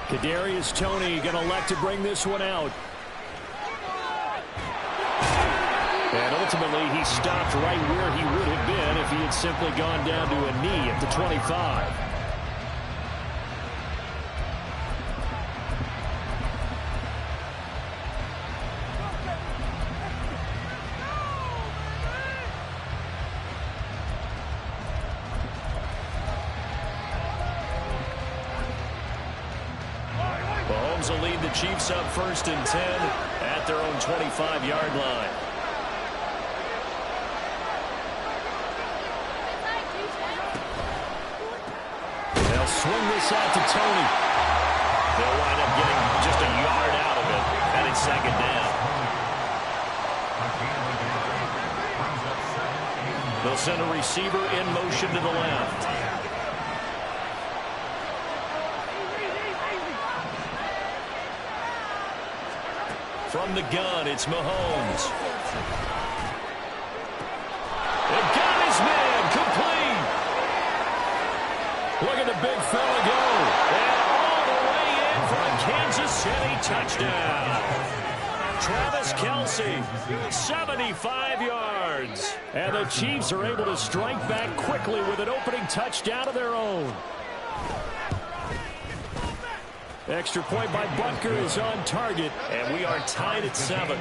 Kadarius Toney going to elect to bring this one out. And ultimately, he stopped right where he would have been if he had simply gone down to a knee at the 25. Mahomes will lead the Chiefs up first and 10 at their own 25-yard line. They'll swing this out to Toney.
second down. They'll send a receiver in motion to the left. From the gun, it's Mahomes. They got his man complete.
Look at the big fella go.
And all the way in for a Kansas City touchdown. Travis Kelce, 75 yards.
And the Chiefs are able to strike back quickly with an opening touchdown of their own. Extra point by Butker is on target.
And we are tied at 7.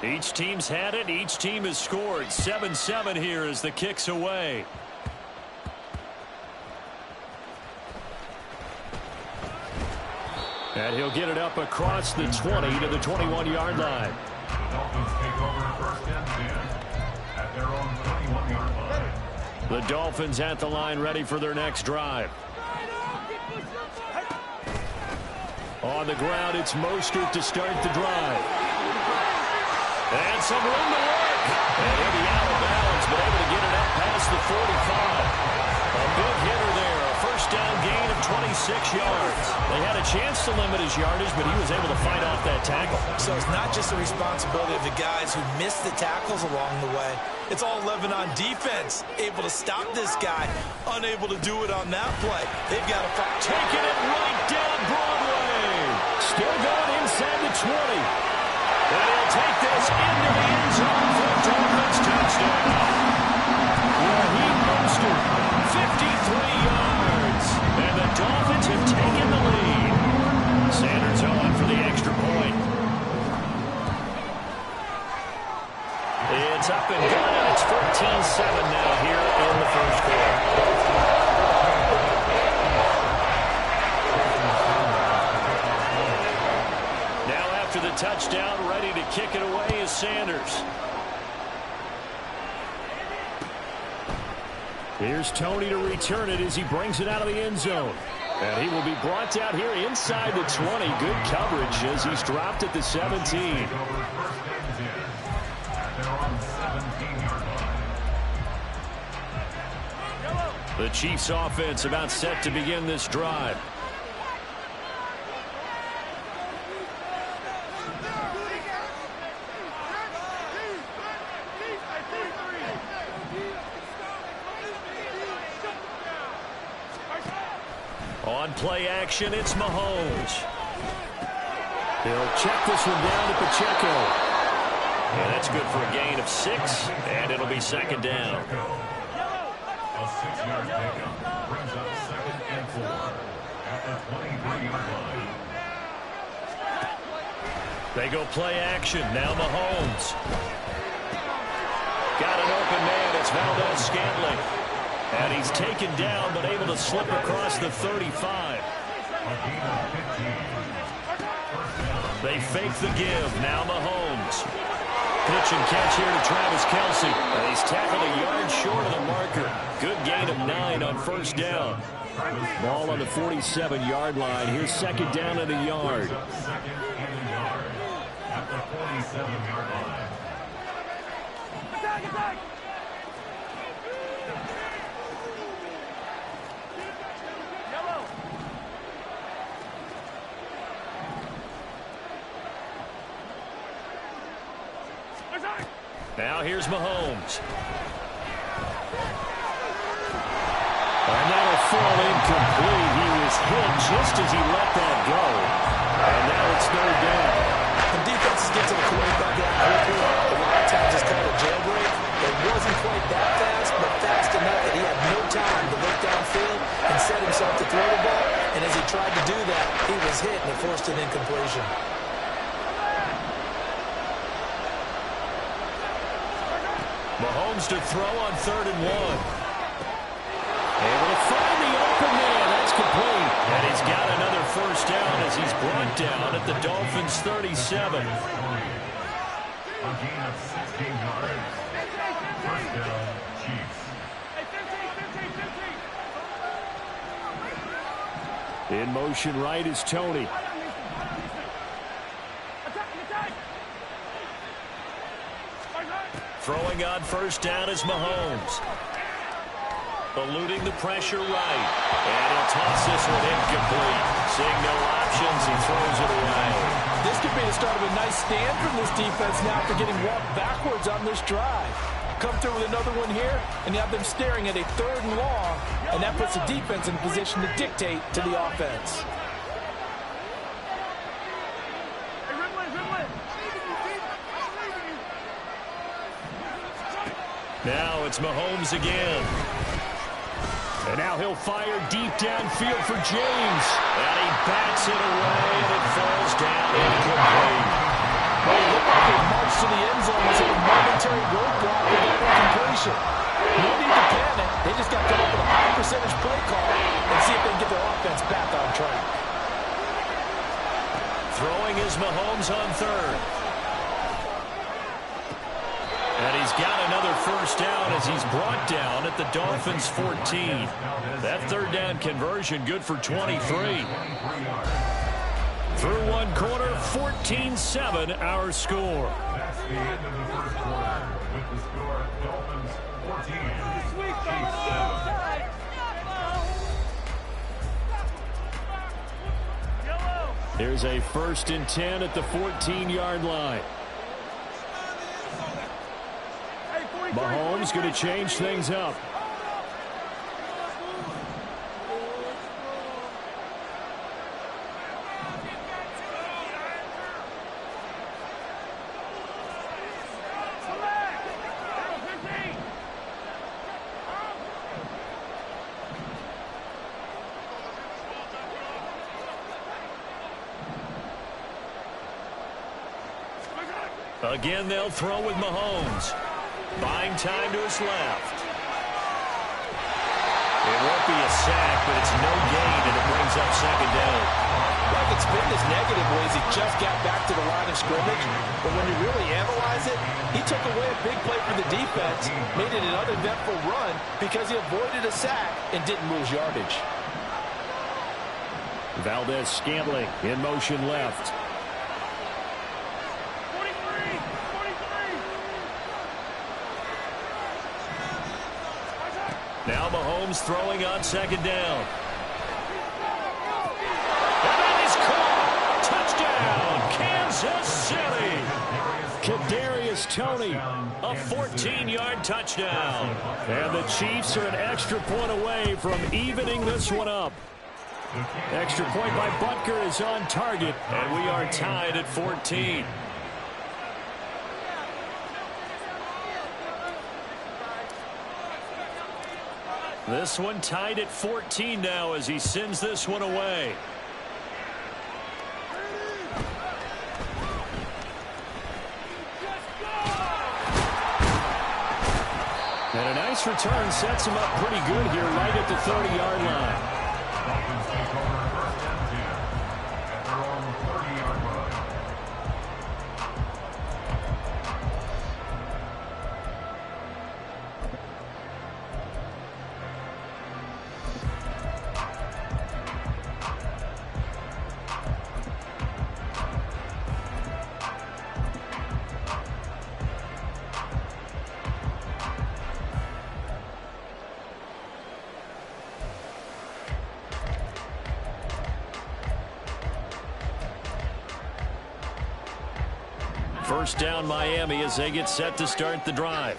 Each team's had it. Each team has scored. 7-7 here as the kick's away.
And he'll get it up across the 20 to the 21-yard line.
The Dolphins take over first and 10 at their own 21-yard line.
The Dolphins at the line, ready for their next drive. On the ground, it's Mostert to start the drive.
And some room to work. And he'll be out of bounds, but able to get it up past the 45. A big hitter there. A first down gain of 26 yards. They had a chance to limit his yardage, but he was able to fight off that tackle.
So it's not just the responsibility of the guys who missed the tackles along the way. It's all 11 on defense. Able to stop this guy. Unable to do it on that play. They've got to fight.
Taking it right down Broadway. Still going inside the 20.
And he'll take this into the end zone for a Dolphins touchdown.
Raheem Mostert,
53 yards. And the Dolphins have taken the lead. Sanders on for the extra point. It's up and good. It's 14-7 now here in the first quarter. After the touchdown, ready to kick it away is Sanders.
Here's Tony to return it as he brings it out of the end zone. And he will be brought down here inside the 20. Good coverage as he's dropped at the 17.
The Chiefs offense about set to begin this drive. On play action, it's Mahomes.
He'll check this one down to Pacheco.
And that's good for a gain of 6, and it'll be second down.
A 6-yard pickup brings up 2nd and 4 at the 23-yard line.
They go play action. Now Mahomes. Got an open man. It's Valdez-Scantling. And he's taken down, but able to slip across the 35. They fake the give. Now Mahomes. Pitch and catch here to Travis Kelce. And he's tackled a yard short of the marker. Good gain of 9 on first down.
Ball on the 47-yard line. Here's second down and a yard.
Second and a yard at the 47-yard line.
Attack, attack!
Now here's Mahomes.
And that'll fall incomplete. He was hit just as he let that go. And now it's third down.
When defenses get to the quarterback that quickly, a lot of times it's called a jailbreak. It wasn't quite that fast, but fast enough that he had no time to look downfield and set himself to throw the ball. And as he tried to do that, he was hit and it forced an incompletion.
Mahomes to throw on 3rd and 1.
Able to find the open man. That's complete.
And he's got another first down as he's brought down at the Dolphins' 37.
A gain of 16 yards. First down, Chiefs.
In motion right is Tony. Throwing on first down is Mahomes. Eluding the pressure right. And he'll toss this one incomplete. Seeing no options, he throws it away.
This could be the start of a nice stand from this defense now after getting walked backwards on this drive. Come through with another one here, and you have them staring at a 3rd and long, and that puts the defense in position to dictate to the offense.
Now it's Mahomes again. And now he'll fire deep downfield for James. And he bats it away, and it falls down incomplete.
Well, it looked like they marched to the end zone as a momentary roadblock with that incompletion. No need to panic. They just got to come up with a high percentage play call and see if they can get their offense back on track.
Throwing is Mahomes on 3rd. And he's got another first down as he's brought down at the Dolphins' 14. That 3rd down conversion good for 23. Through one quarter, 14-7 our score.
That's the end of the first quarter with the score Dolphins 14, Chiefs 7.
Here's a 1st and 10 at the 14-yard line. Mahomes going to change things up. Again, they'll throw with Mahomes. Buying time to his left. It won't be a sack, but it's no gain, and it brings up 2nd down.
Like it's been this negative ways, he just got back to the line of scrimmage. But when you really analyze it, he took away a big play for the defense, made it an uneventful run because he avoided a sack and didn't lose yardage.
Valdez-Scantling in motion left. Now Mahomes throwing on 2nd down. And that is caught. Touchdown, Kansas City. Kadarius Toney, a 14-yard touchdown. And the Chiefs are an extra point away from evening this one up. Extra point by Butker is on target, and we are tied at 14. This one tied at 14 now as he sends this one away. And a nice return sets him up pretty good here right at the 30-yard line.
Dolphins take over 1st and 10 at their own 30-yard line.
First down Miami as they get set to start the drive.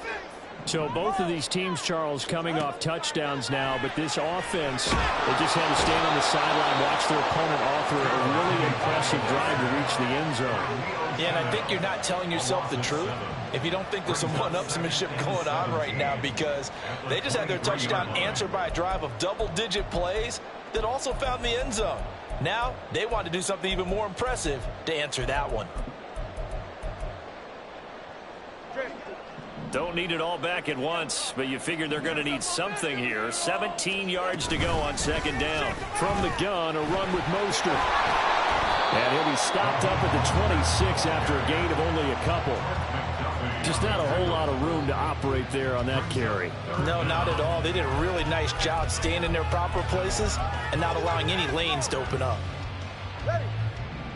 So both of these teams, Charles, coming off touchdowns now, but this offense, they just had to stand on the sideline, watch their opponent offer a really impressive drive to reach the end zone.
Yeah, and I think you're not telling yourself the truth if you don't think there's some one-upsmanship going on right now, because they just had their touchdown answered by a drive of double-digit plays that also found the end zone. Now they want to do something even more impressive to answer that one.
Don't need it all back at once, but you figure they're going to need something here. 17 yards to go on 2nd down. From the gun, a run with Mostert. And he'll be stopped up at the 26 after a gain of only a couple. Just not a whole lot of room to operate there on that carry.
No, not at all. They did a really nice job staying in their proper places and not allowing any lanes to open up.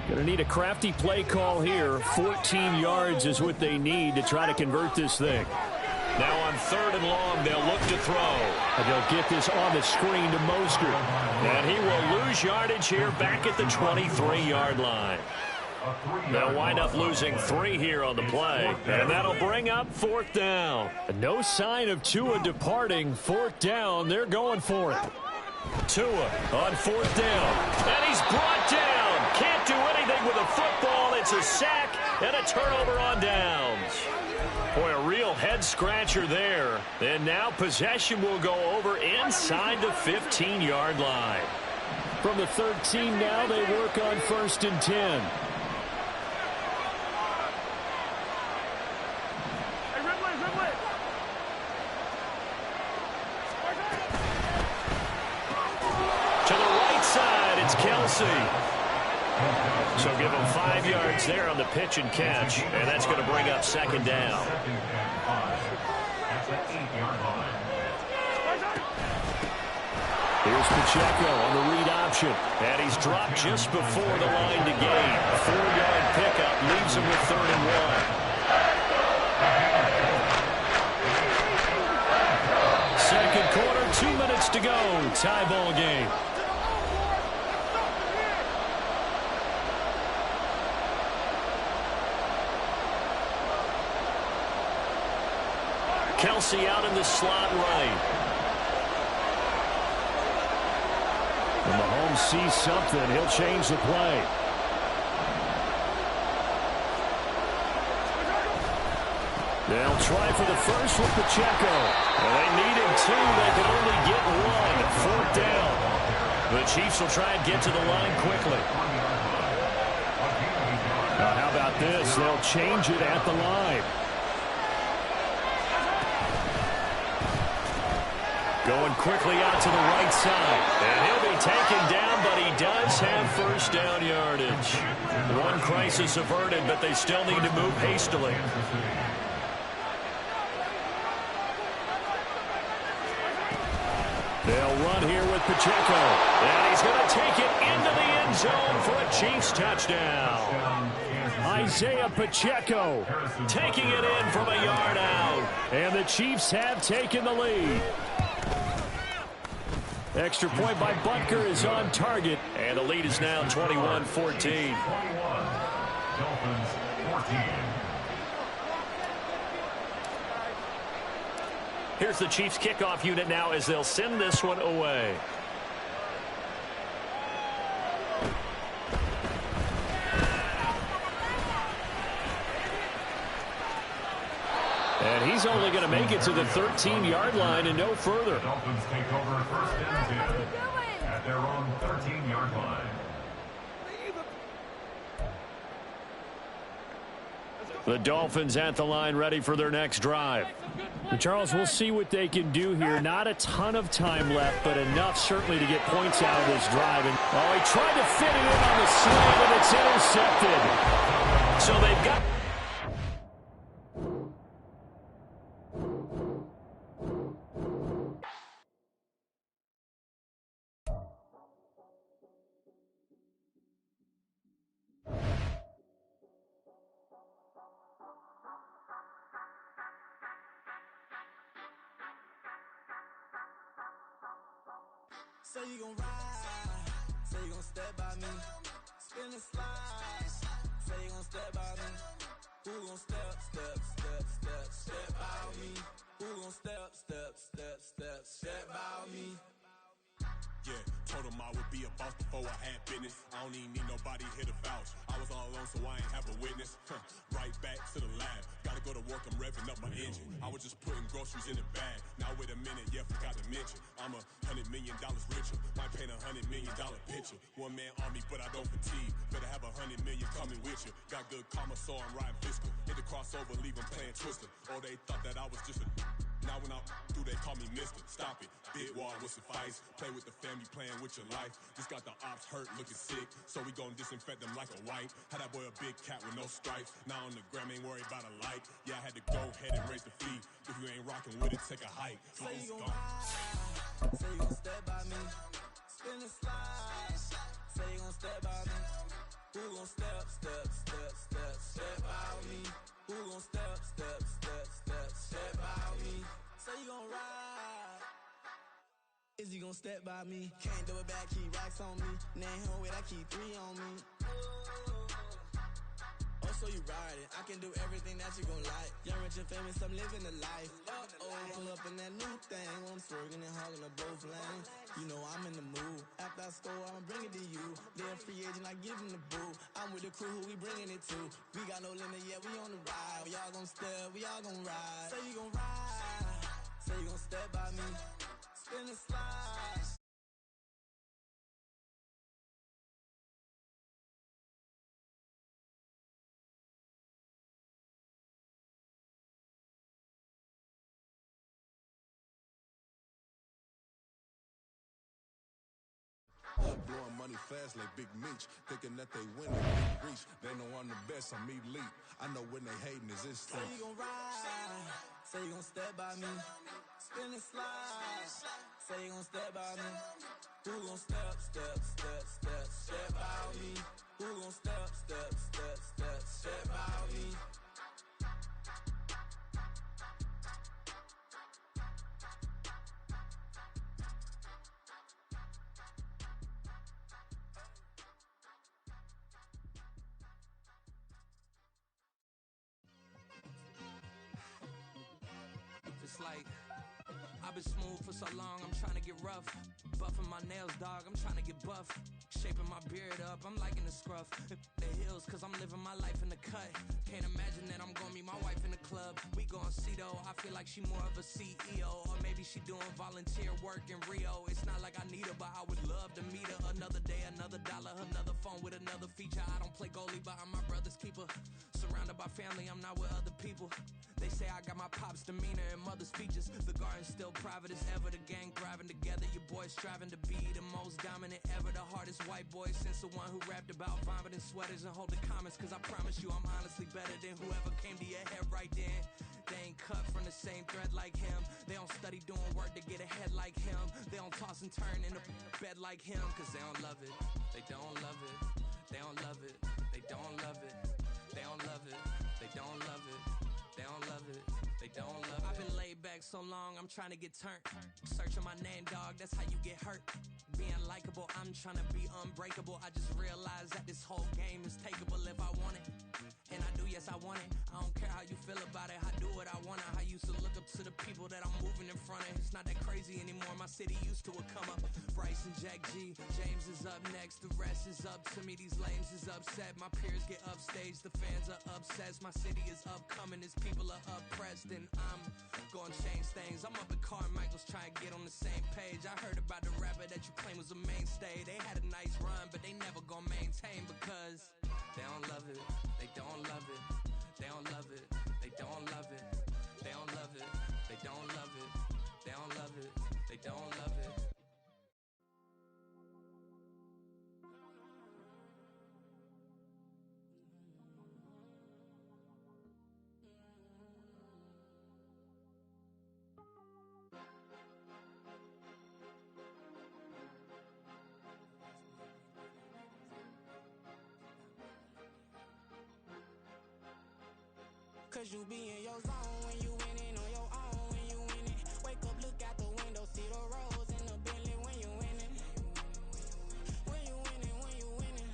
Going to need a crafty play call here. 14 yards is what they need to try to convert this thing.
Now on 3rd and long, they'll look to throw.
And they'll get this on the screen to Mostert.
And he will lose yardage here back at the 23-yard line. They'll wind up losing 3 here on the play. And that'll bring up 4th down.
No sign of Tua departing. 4th down. They're going for it.
Tua on 4th down. And he's brought down. Can't do anything with a football. It's a sack and a turnover on downs. Boy, a real head-scratcher there. And now possession will go over inside the 15-yard line.
From the 13 now, they work on 1st and 10.
To the right side, it's Kelsey. So give him 5 yards there on the pitch and catch, and that's going to bring up 2nd down.
Here's Pacheco on the read option.
And he's dropped just before the line to gain. A 4-yard pickup leaves him with 3rd and 1.
Second quarter, 2 minutes to go. Tie ball game.
Kelsey out in the slot right.
When Mahomes sees something, he'll change the play. They'll try for the first with Pacheco.
Well, they needed 2. They could only get 1. 4th down. The Chiefs will try and get to the line quickly.
Now, how about this? They'll change it at the line.
Going quickly out to the right side. And he'll be taken down, but he does have 1st down yardage. One crisis averted, but they still need to move hastily.
They'll run here with Pacheco.
And he's going to take it into the end zone for a Chiefs touchdown.
Isaiah Pacheco
taking it in from a yard out.
And the Chiefs have taken the lead. Extra point by Butker is on target.
And the lead is now 21-14.
21. Dolphins 14.
Here's the Chiefs kickoff unit now as they'll send this one away.
And he's only going to make it to the 13-yard line and no further.
The Dolphins take over 1st and 10 at their own 13-yard line.
The Dolphins at the line ready for their next drive. And Charles, we'll see what they can do here. Not a ton of time left, but enough certainly to get points out of this drive. And he tried to fit it in on the slant, and it's intercepted.
So they've got...
Say you gon' ride, say you gon' step by me, spin and slide, say you gon' step by me, who gon' step by me, who gon' step by me.
Yeah, told him I would be a boss before I had business. I don't even need nobody here to vouch. I was all alone, so I ain't have a witness. Right back to the lab. Gotta go to work, I'm revving up my engine. I was just putting groceries in the bag. Now wait a minute, yeah, forgot to mention. I'm $100 million richer. Might paint $100 million picture. One man army, but I don't fatigue. Better have $100 million coming with you. Got good karma, so I'm riding fiscal. Hit the crossover, leave them playing Twister. Or they thought that I was just a... Now when I'm through, they call me Mister. Stop it. Big wall will suffice. Play with the family, playing with your life. Just got the ops hurt, looking sick. So we gon' disinfect them like a wipe. Had that boy a big cat with no stripes. Now on the gram, ain't worried about a light. Yeah, I had to go ahead and raise the fee. If you ain't rocking with it, take a hike.
Say you gon' ride. Say you gon' step by me. Spin and slide. Say you gon' step by me. Who gon' step by me? Who gon' step by me? Say you gon' ride. Is he gon' step by me? Can't do it back, keep racks on me. Name home with, I keep 3 on me. Oh, so you riding. I can do everything that you gon' like. Young, rich, and famous, I'm living the life. Uh-oh, pull up in that new thing. When I'm swerving and hogging up both lanes. You know I'm in the mood. After I score, I'ma bring it to you. They're a free agent, I give him the boo. I'm with the crew, who we bringing it to. We got no limit, yeah, we on the ride. We all gon' step, we all gon' ride. Say you gon' ride. Say you gon' step by me. Spin and slide.
Blowing money fast like Big Meech, thinking that they win and reach. They know I'm the best, I'm elite. I know when they hating is instinct.
Say you gon' ride, say you gon' step by me. Spin and slide, say you gon' step by me. Who gon' step by me? Who gon' step by me?
It's like I've been smooth for so long, I'm trying to get rough. Buffing my nails, dog, I'm trying to get buff. Shaping my beard up, I'm liking the scruff. The heels, cause I'm living my life in the cut. Can't imagine that I'm gonna meet my wife in the club. We gon' see though, I feel like she more of a CEO. Or maybe she doing volunteer work in Rio. It's not like I need her, but I would love to meet her. Another day, another dollar, another phone with another feature. I don't play goalie, but I'm my brother's keeper. Surrounded by family, I'm not with other people. They say I got my pop's demeanor and mother's features. The garden's still private as ever, the gang thriving together. Your boys striving to be the most dominant ever. The hardest white boy since the one who rapped about vomiting sweaters and holding comments. Cause I promise you I'm honestly better than whoever came to your head right then. They ain't cut from the same thread like him. They don't study doing work to get ahead like him. They don't toss and turn in the bed like him. Cause they don't love it, they don't love it. They don't love it, they don't love it. They don't love it, they don't love it. They don't love it, they don't love it. I've been laid back so long, I'm trying to get turned. Searching my name, dog, that's how you get hurt. Being likable, I'm trying to be unbreakable. I just realized that this whole game is takeable if I want it. And I do, yes, I want it. I don't care how you feel about it, I do what I want. I used to look up to the people that I'm moving in front of. It's not that crazy anymore, my city used to it come up. Bryce and Jack G, James is up next. The rest is up to me, these lames is upset. My peers get upstaged, the fans are obsessed. My city is upcoming, its people are oppressed. And I'm gonna change things. I'm up at Carmichael's trying to get on the same page. I heard about the rapper that you claim was a mainstay. They had a nice run, but they never gonna maintain because they don't love it, they don't love it, they don't love it, they don't love it, they don't love it, they don't love it, they don't love it, they don't love it.
Cause you be in your zone when you winning on your own when you winning. Wake up, look out the window, see the roads in the Bentley when you winning. When you winning, when you winning.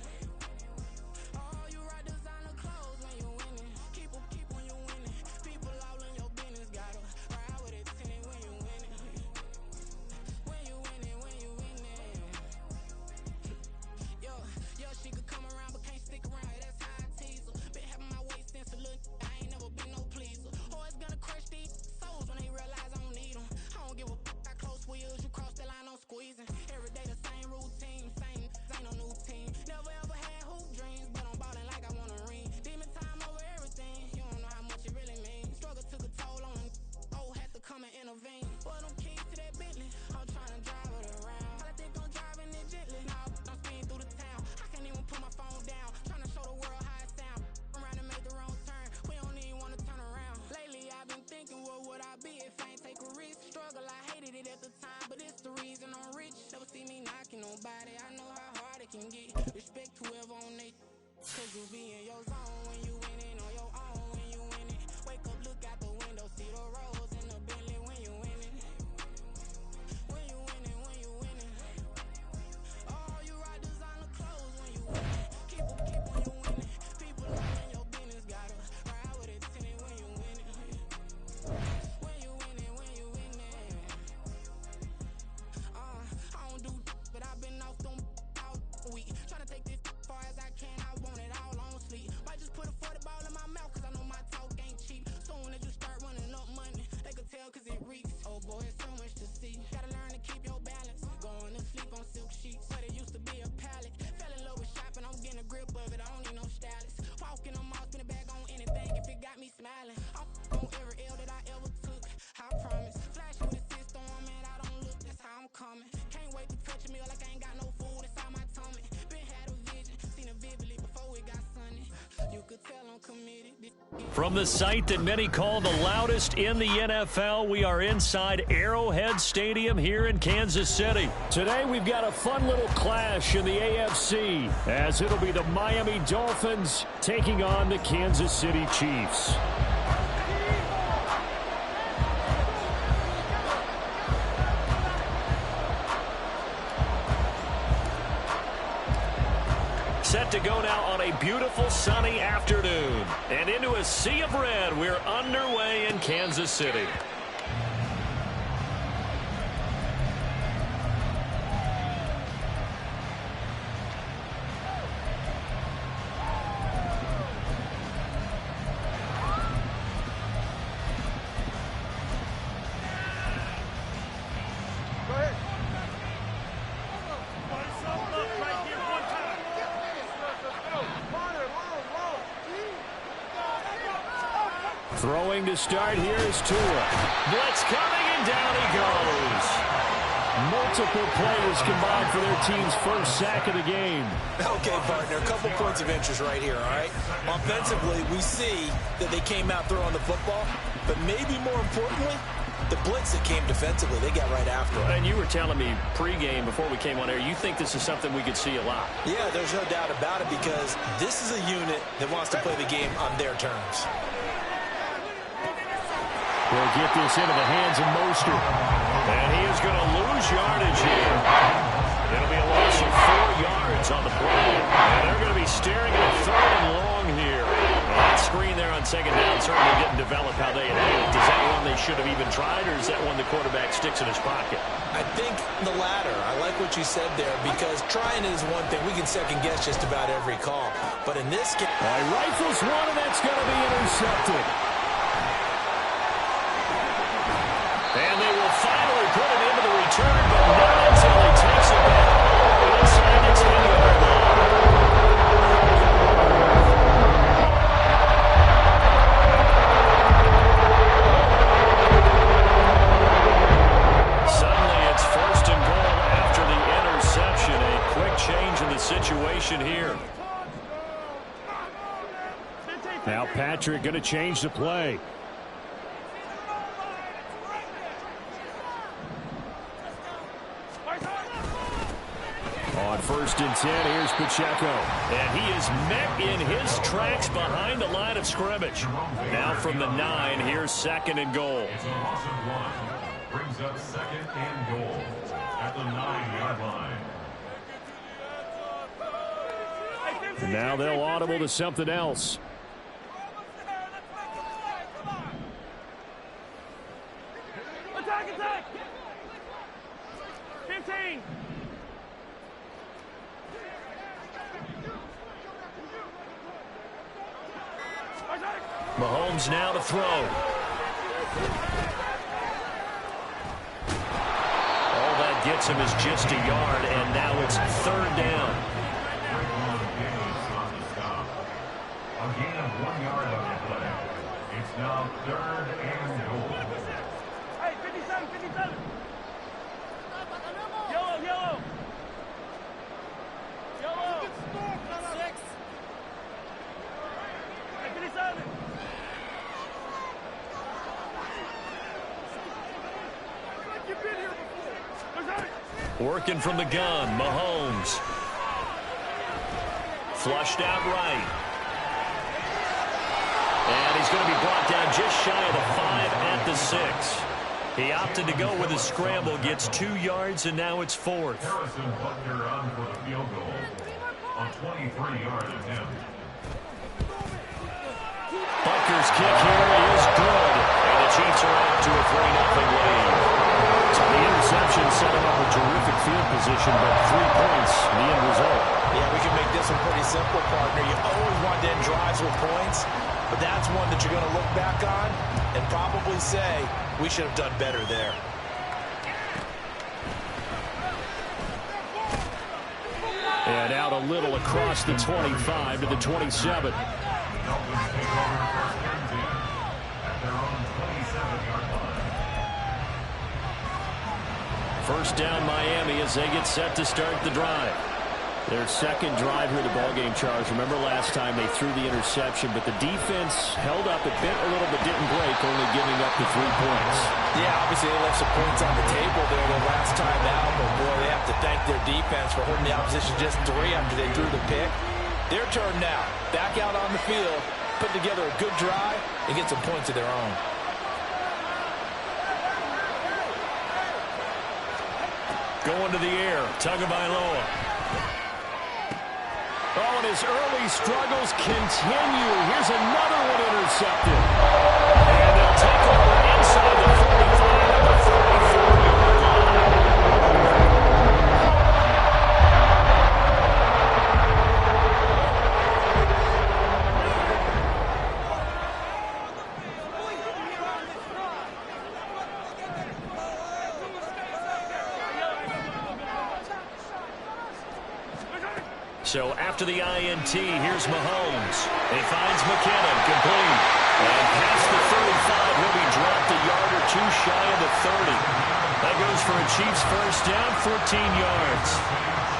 Oh, you rock designer clothes when you winning. Keep when you winning. People all in your business, gotta ride with it tinted when you winning. When you winning, when you winning. Yo, she could come around but can't stick around. That's how I tease her. Been having my waist since a little, I ain't never been no pleaser. Always about it, I know how hard it can get. Respect whoever on it, cause you be in your zone when you winning on your own when you winning. Wake up, look out the window, see the rose in the Bentley when you winning. When you winning, when you winning. Oh, you rock designer clothes when you winning. Keep when you winning. People in your business gotta ride with it tinted when you winning. When you winning, when you winning. I don't do but I've been off them all week. Tryna take this far as I can, I want it all on sleep. Might just put a 40 ball in my mouth, cause I know my talk ain't cheap. Soon as you start running up money, they could tell cause it reeks. Oh boy, it's so much to see. Gotta learn to keep your balance. Going to sleep on silk sheets, but it used to be a pallet. Fell in love with shopping, I'm getting a grip of it, I don't need no stylist. Walking on mall, spin it back on anything if it got me smiling. I'm on every L that I ever took, I promise. Flash with a system, man, I don't look, that's how I'm coming. Can't wait to touch a meal like I ain't got no food inside my tummy. Been had a vision, seen it vividly before it got sunny. You could tell I'm committed.
From the site that many call the loudest in the NFL, we are inside Arrowhead Stadium here in Kansas City. Today we've got a fun little clash in the AFC, as it'll be the Miami Dolphins taking on the Kansas City Chiefs. Set to go now on a beautiful sunny afternoon. And into a sea of red, we're underway in Kansas City. Throwing to start here is Tua. Blitz coming, and down he goes. Multiple players combined for their team's first sack of the game.
Okay, partner, a couple points of interest right here, all right? Offensively, we see that they came out throwing the football, but maybe more importantly, the blitz that came defensively, they got right after it.
And you were telling me pregame before we came on air, you think this is something we could see a lot.
Yeah, there's no doubt about it, because this is a unit that wants to play the game on their terms.
They'll get this into the hands of Mostert. And he is going to lose yardage here. It'll be a loss of 4 yards on the play. And they're going to be staring at a 3rd and long here. And that screen there on second down certainly didn't develop how they had hoped. Is that one they should have even tried, or is that one the quarterback sticks in his pocket?
I think the latter. I like what you said there, because trying is one thing. We can second guess just about every call. But in this case...
He rifles one, and that's going to be intercepted. And they will finally put it into the return, but not until he takes it back inside the 10-yard line. Suddenly it's 1st and goal after the interception. A quick change in the situation here. Now Patrick going to change the play. On 1st and 10, here's Pacheco. And he is met in his tracks behind the line of scrimmage. Now from the 9, here's 2nd and goal.
It's a loss of 1. Brings up 2nd and goal at the 9-yard line.
And now they'll audible to something else.
Attack! 15!
Mahomes now to throw. All that gets him is just a yard, and now it's 3rd down.
A gain of 1 yard on the play. It's now 3rd and goal.
Hey, 57, 57. Yellow. Yellow. 6. Hey, 57.
Working from the gun, Mahomes. Flushed out right. And he's going to be brought down just shy of the 5 at the 6. He opted to go with a scramble, gets 2 yards, and now it's 4th.
Harrison Butker on for the field goal on 23-yard attempt.
Butker's kick here is good. And the Chiefs are out to a 3-0 lead. So the interception set him up a terrific field position, but 3 points, the end result.
Yeah, we can make this one pretty simple, partner. You always want to end drives with points, but that's one that you're going to look back on and probably say, we should have done better there.
And out a little across the 25 to the 27.
Dolphins take over first and 10 at their own 27-yard line.
First down Miami as they get set to start the drive. Their second drive here of the ballgame, Charles. Remember last time they threw the interception, but the defense held up. It bent a little but didn't break, only giving up the 3 points.
Yeah, obviously they left some points on the table there the last time out, but boy, they have to thank their defense for holding the opposition just 3 after they threw the pick. Their turn now. Back out on the field, put together a good drive, and get some points of their own.
Going to the air, Tagovailoa. Oh, and his early struggles continue. Here's another one intercepted. And they'll take over inside the 45 at the 44-yard line. So after the INT, here's Mahomes. He finds McKinnon, complete. And past the 35, he'll be dropped a yard or 2 shy of the 30. That goes for a Chiefs first down, 14 yards.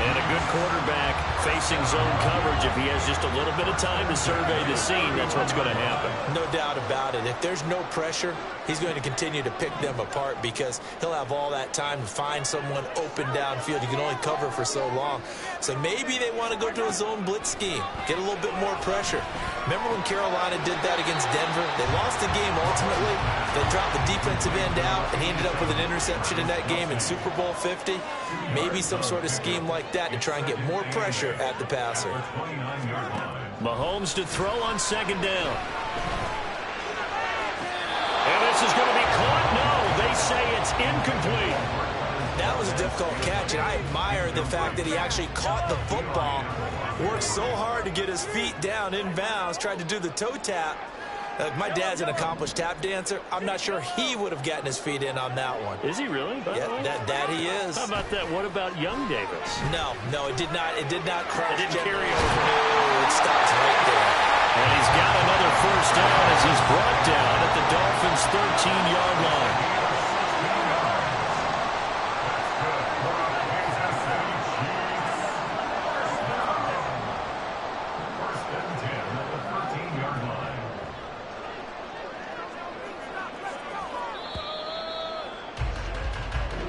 And a good quarterback facing zone coverage. If he has just a little bit of time to survey the scene, that's what's going to happen.
No doubt about it. If there's no pressure, he's going to continue to pick them apart because he'll have all that time to find someone open downfield. You can only cover for so long. So maybe they want to go to a zone blitz scheme, get a little bit more pressure. Remember when Carolina did that against Denver? They lost the game ultimately. They dropped the defensive end out, and he ended up with an interception in that game in Super Bowl 50. Maybe some sort of scheme like that to try and get more pressure at the passer.
Mahomes to throw on second down. And this is going to be caught. No, they say it's incomplete.
That was a difficult catch, and I admire the fact that he actually caught the football, worked so hard to get his feet down inbounds, tried to do the toe tap. My dad's an accomplished tap dancer. I'm not sure he would have gotten his feet in on that one.
Is he really?
Yeah, that he is.
How about that? What about young Davis?
No, it did not. It did not crush.
It didn't carry over.
No, it stops right there.
And he's got another first down as he's brought down at the Dolphins' 13-yard line.
First and 10 at the 13-yard line.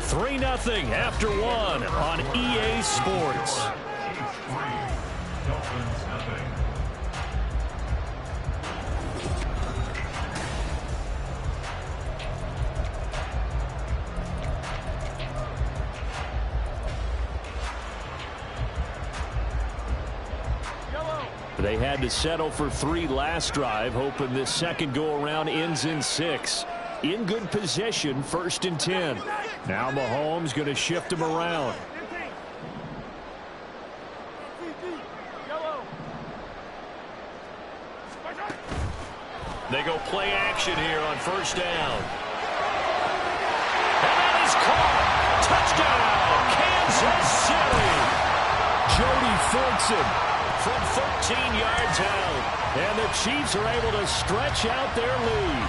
Three 3-0 after 1 on EA Sports.
Chiefs 3, Dolphins nothing.
They had to settle for 3 last drive, hoping this second go-around ends in 6. In good position, 1st and 10. Now Mahomes going to shift him around. They go play action here on 1st down. And that is caught. Touchdown, Kansas City. Jody Ferguson from 13 yards out. And the Chiefs are able to stretch out their lead.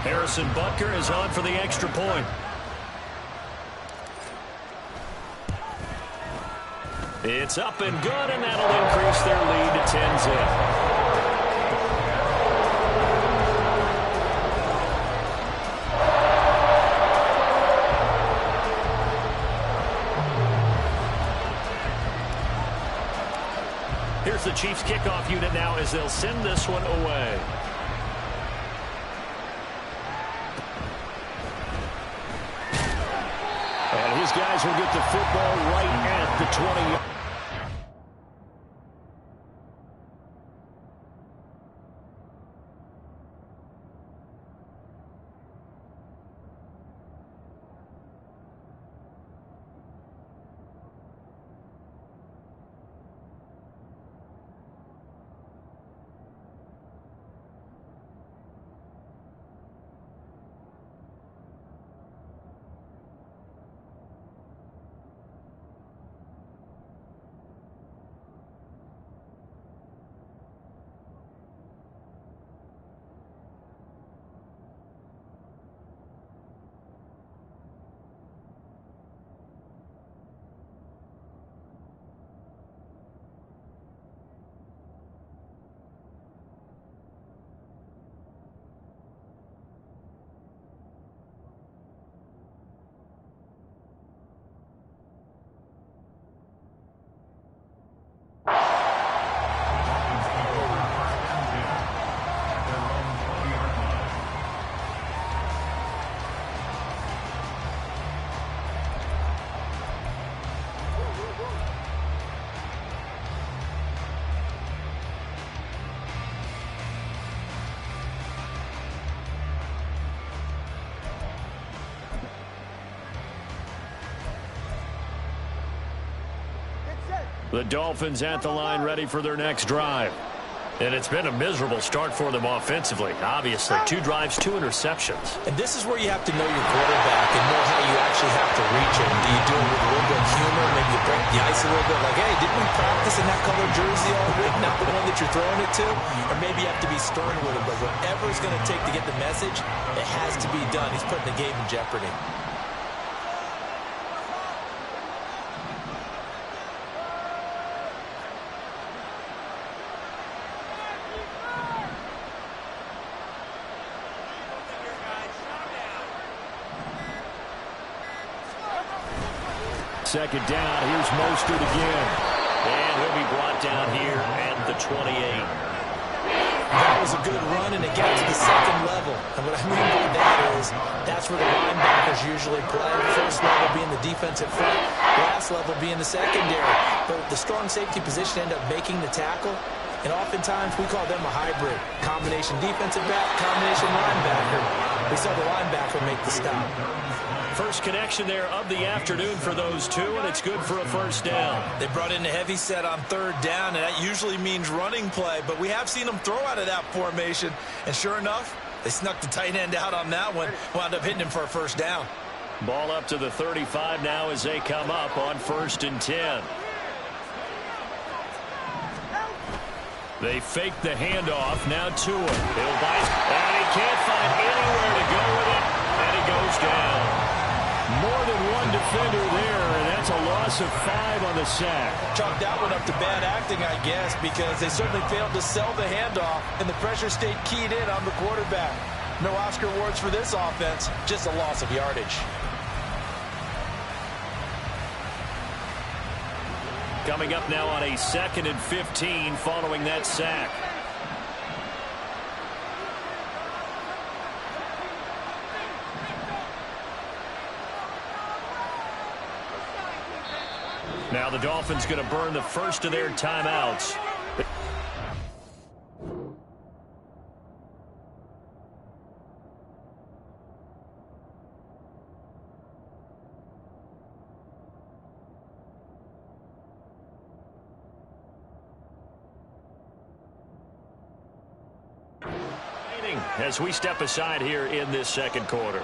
Harrison Butker is on for the extra point. It's up and good, and that'll increase their lead to 10-zip.
Here's the Chiefs kickoff unit now as they'll send this one away.
And his guys will get the football right at the 20. The Dolphins at the line ready for their next drive.
And it's been a miserable start for them offensively. Obviously, 2 drives, 2 interceptions.
And this is where you have to know your quarterback and know how you actually have to reach him. Do you do it with a little bit of humor? Maybe you break the ice a little bit. Like, hey, didn't we practice in that color jersey all week? Not the one that you're throwing it to? Or maybe you have to be stern with him. But whatever it's going to take to get the message, it has to be done. He's putting the game in jeopardy.
Second down. Here's Mostert again.
And he'll be brought down here at the 28.
That was a good run, and it got to the second level. And what I mean by that is that's where the linebackers usually play. First level being the defensive front, last level being the secondary. But the strong safety position ended up making the tackle. And oftentimes we call them a hybrid. Combination defensive back, combination linebacker. We saw the linebacker make the stop.
First connection there of the afternoon for those two, and it's good for a first down.
They brought in the heavy set on third down, and that usually means running play. But we have seen them throw out of that formation. And sure enough, they snuck the tight end out on that one. Wound up hitting him for a first down.
Ball up to the 35 now as they come up on 1st and 10. They fake the handoff. Now to him. He'll bite, and he can't find anywhere to go with it, and he goes down.
More than one defender there, and that's a loss of 5 on the sack.
Chalk that one up to bad acting, I guess, because they certainly failed to sell the handoff, and the pressure stayed keyed in on the quarterback. No Oscar awards for this offense, just a loss of yardage.
Coming up now on a 2nd and 15 following that sack. Now the Dolphins going to burn the first of their timeouts. As we step aside here in this second quarter.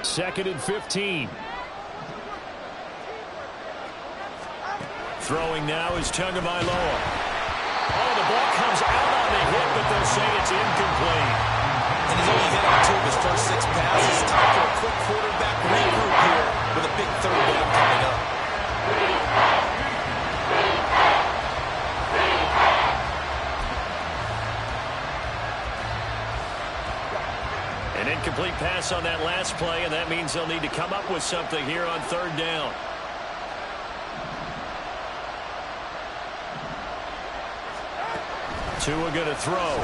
Second and 15.
Throwing now is Tagovailoa. Oh, the ball comes out on the hit, but they'll say it's incomplete.
And he's only hit on 2 of his first 6 passes. Time for a quick quarterback regroup here with a big third down coming up.
An incomplete pass on that last play, and that means they'll need to come up with something here on third down. Tua going to throw.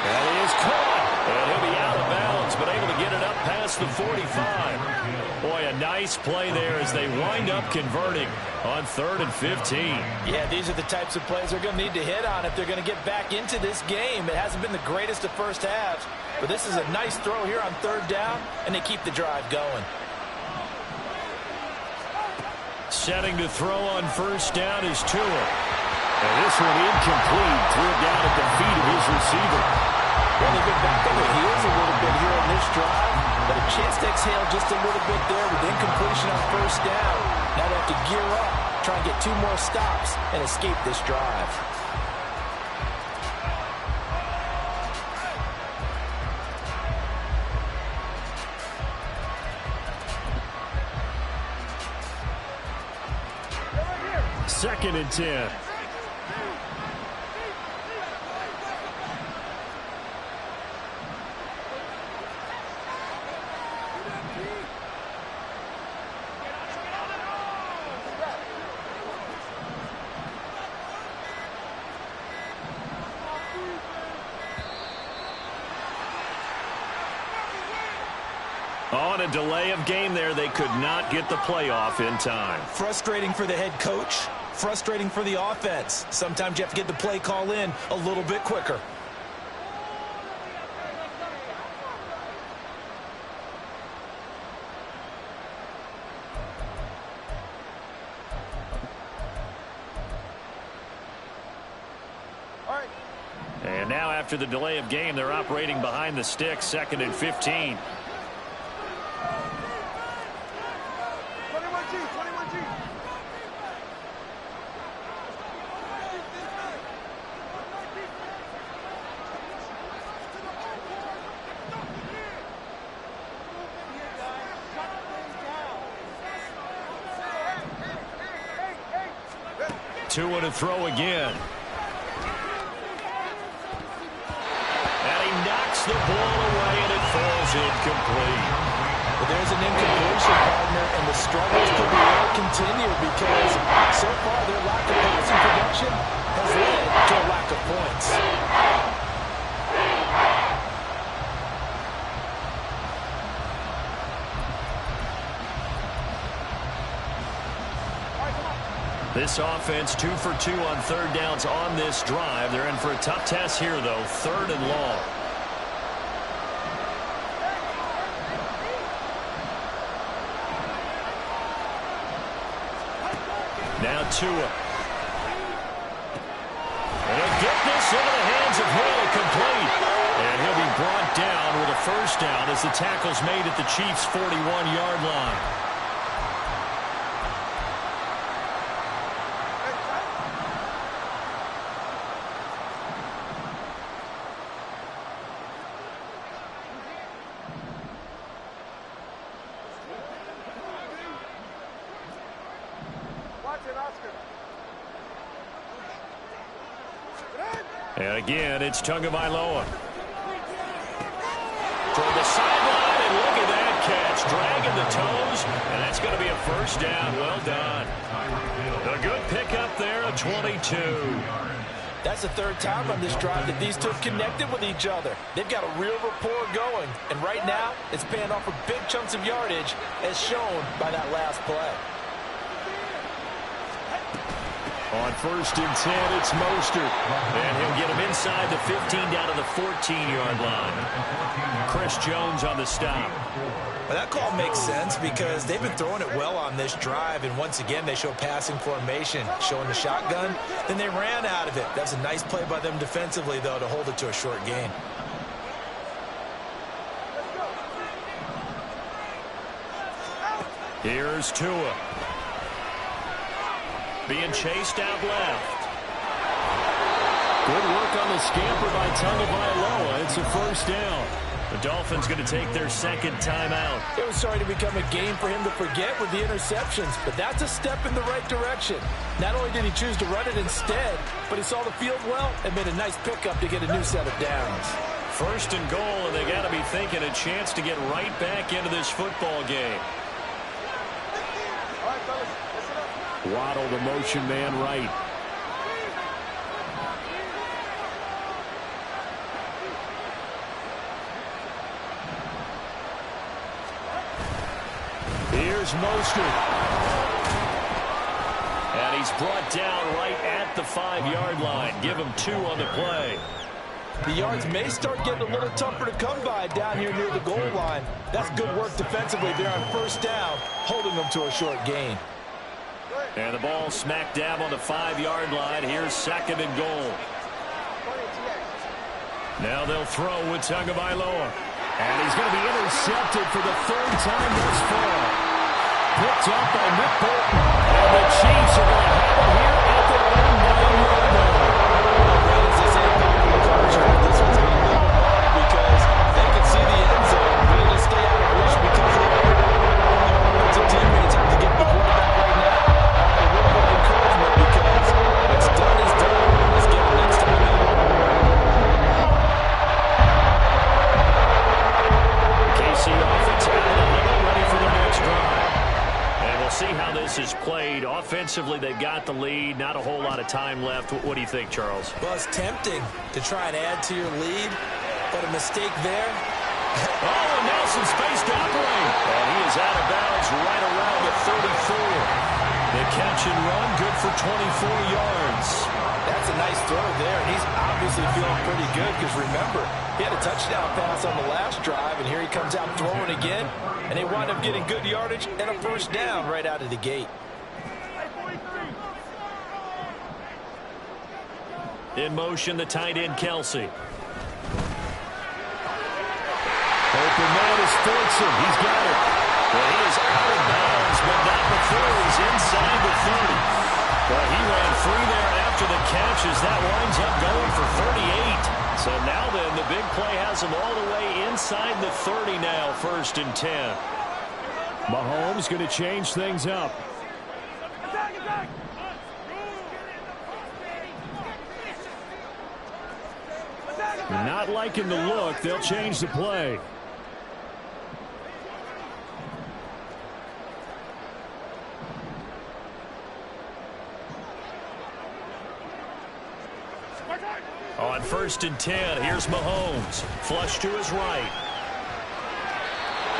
That is caught. And he'll be out of bounds, but able to get it up past the 45. Boy, a nice play there as they wind up converting on 3rd and 15.
Yeah, these are the types of plays they're going to need to hit on if they're going to get back into this game. It hasn't been the greatest of first halves, but this is a nice throw here on 3rd down, and they keep the drive going.
Setting to throw on 1st down is Tua. And this one incomplete. Threw it down at the feet of his receiver.
Well, they've been back on the heels a little bit here in this drive, but a chance to exhale just a little bit there with incompletion on 1st down. Now they have to gear up, try and get 2 more stops, and escape this drive.
Second and 10.
On a delay of game there, they could not get the playoff in time.
Frustrating for the head coach, frustrating for the offense. Sometimes you have to get the play call in a little bit quicker.
And now after the delay of game, they're operating behind the sticks, 2nd and 15.
21G.
Tua to throw again. And he knocks the ball away, and it falls incomplete.
But there's an incompletion, partner, and the struggles to the air continue because so far their lack of passing production has led to a lack of points.
This offense 2 for 2 on 3rd downs on this drive. They're in for a tough test here, though, 3rd and long. Now Tua. And he'll get this into the hands of Hill, complete. And he'll be brought down with a 1st down as the tackle's made at the Chiefs' 41-yard line. And again, it's Tagovailoa. Toward the sideline, and look at that catch. Dragging the toes, and that's going to be a 1st down. Well done. A good pickup there, a 22.
That's the 3rd time on this drive that these two have connected with each other. They've got a real rapport going, and right now it's paying off for big chunks of yardage, as shown by that last play.
On 1st and 10, it's Mostert. And he'll get him inside the 15 down to the 14-yard line. Chris Jones on the stop.
Well, that call makes sense because they've been throwing it well on this drive, and once again they show passing formation, showing the shotgun. Then they ran out of it. That's a nice play by them defensively, though, to hold it to a short gain.
Here's Tua. Being chased out left. Good work on the scamper by Tagovailoa. It's a 1st down. The Dolphins going to take their 2nd timeout.
It was starting to become a game for him to forget with the interceptions, but that's a step in the right direction. Not only did he choose to run it instead, but he saw the field well and made a nice pickup to get a new set of downs.
First and goal, and they got to be thinking a chance to get right back into this football game.
Waddle, the motion man, right. Here's Mostert.
And he's brought down right at the 5-yard line. Give him 2 on the play.
The yards may start getting a little tougher to come by down here near the goal line. That's good work defensively there on first down, holding them to a short gain.
And the ball smack dab on the 5-yard line. Here's second and goal.
Now they'll throw with Tagovailoa. And he's going to be intercepted for the 3rd time thus far. Picked up by Nick Bolton. And the Chiefs are going to have it here at their own 9-yard line.
This one's going to leave them hard because they can see the end zone. But it'll stay out of reach because of their offensive teammates have to get the quarterback right now. A little bit of encouragement because what's done is done. Let's get it next time out.
KC offense out of the huddle, ready for the next drive. And we'll see how this is played. Offensively, they've got the lead. Not a whole lot of time left. What do you think, Charles?
Well, it's tempting to try and add to your lead, but a mistake there.
Oh, Nelson space to operate. And he is out of bounds right around the 34. The catch and run, good for 24 yards.
That's a nice throw there, and he's obviously feeling pretty good because, remember, he had a touchdown pass on the last drive, and here he comes out throwing again, and they wind up getting good yardage and a first down right out of the gate.
In motion, the tight end, Kelsey.
Open man is Fortson. He's got it.
Well, he is out of bounds, but not before he's inside the 30. Well, he ran free there after the catch as that winds up going for 38. So now then, the big play has him all the way inside the 30 now, 1st and 10.
Mahomes going to change things up. Not liking the look. They'll change the play.
On 1st and 10, here's Mahomes. Flush to his right.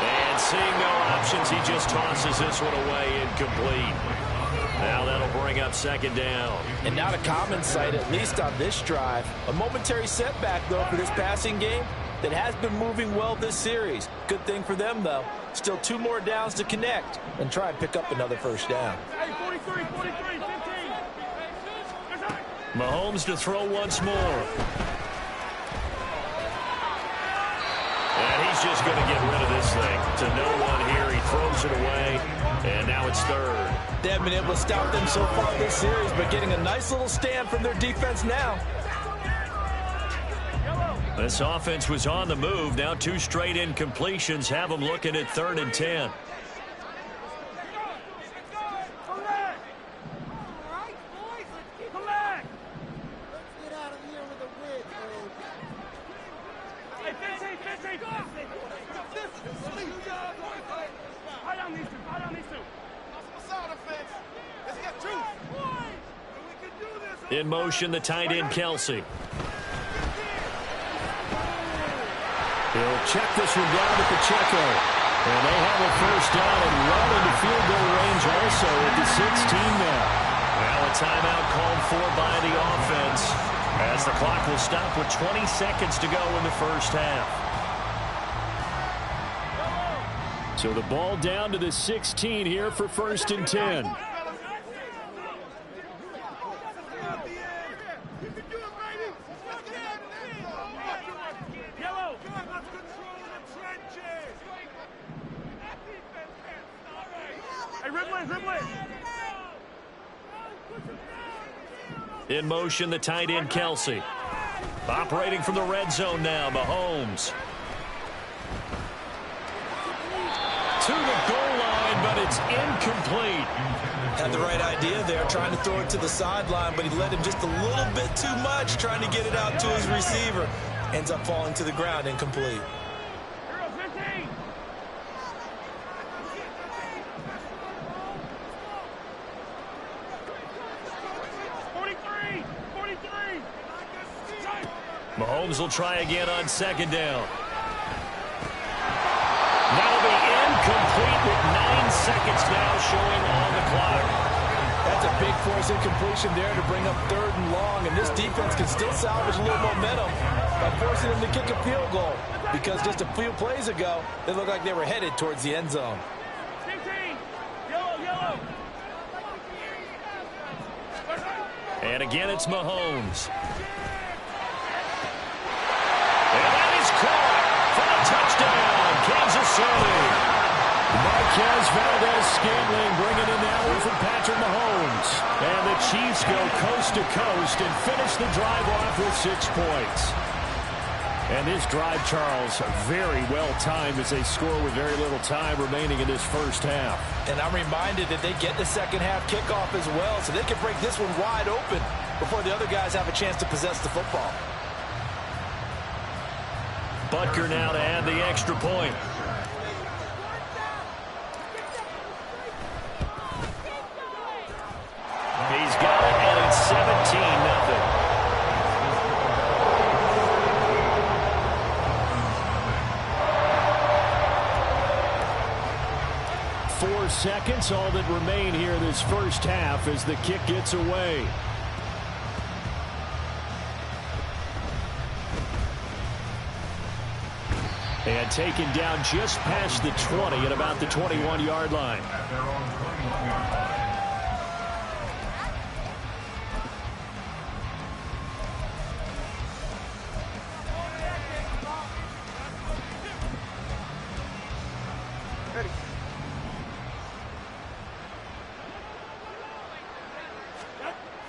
And seeing no options, he just tosses this one away incomplete. Now that'll bring up 2nd down.
And not a common sight, at least on this drive. A momentary setback, though, for this passing game that has been moving well this series. Good thing for them, though. Still 2 more downs to connect and try and pick up another first down.
Hey, 43, 15.
Mahomes to throw once more. And he's just going to get rid of this thing. To no one here. He throws it away. And now it's 3rd.
They haven't been able to stop them so far this series, but getting a nice little stand from their defense now.
This offense was on the move. Now 2 straight incompletions have them looking at 3rd and 10. In motion, the tight end, Kelsey.
He'll check this one down to Pacheco. And they have a first down and run into field goal range also at the 16 now.
Well, a timeout called for by the offense as the clock will stop with 20 seconds to go in the first half.
So the ball down to the 16 here for 1st and 10.
In motion, the tight end, Kelsey. Operating from the red zone now, Mahomes. To the goal line, but it's incomplete.
Had the right idea there, trying to throw it to the sideline, but he let him just a little bit too much, trying to get it out to his receiver. Ends up falling to the ground, incomplete.
15. 43. 43.
Mahomes will try again on second down. That'll be incomplete with 9 seconds now showing on the clock.
That's a big force incompletion there to bring up 3rd and long, and this defense can still salvage a little momentum by forcing them to kick a field goal, because just a few plays ago, they looked like they were headed towards the end zone.
16. Yellow.
And again, it's Mahomes. And that is caught for a touchdown, Kansas City. Marquez Valdez-Scantling bringing in the hour from Patrick Mahomes. And the Chiefs go coast to coast and finish the drive off with 6 points. And this drive, Charles, very well timed as they score with very little time remaining in this first half.
And I'm reminded that they get the second half kickoff as well, so they can break this one wide open before the other guys have a chance to possess the football.
Butker now to add the extra point. He's got it, and it's 17-0. 4 seconds, all that remain here this first half as the kick gets away. And taken down just past the 20 at about the 21-yard line.
At their own 21-yard line.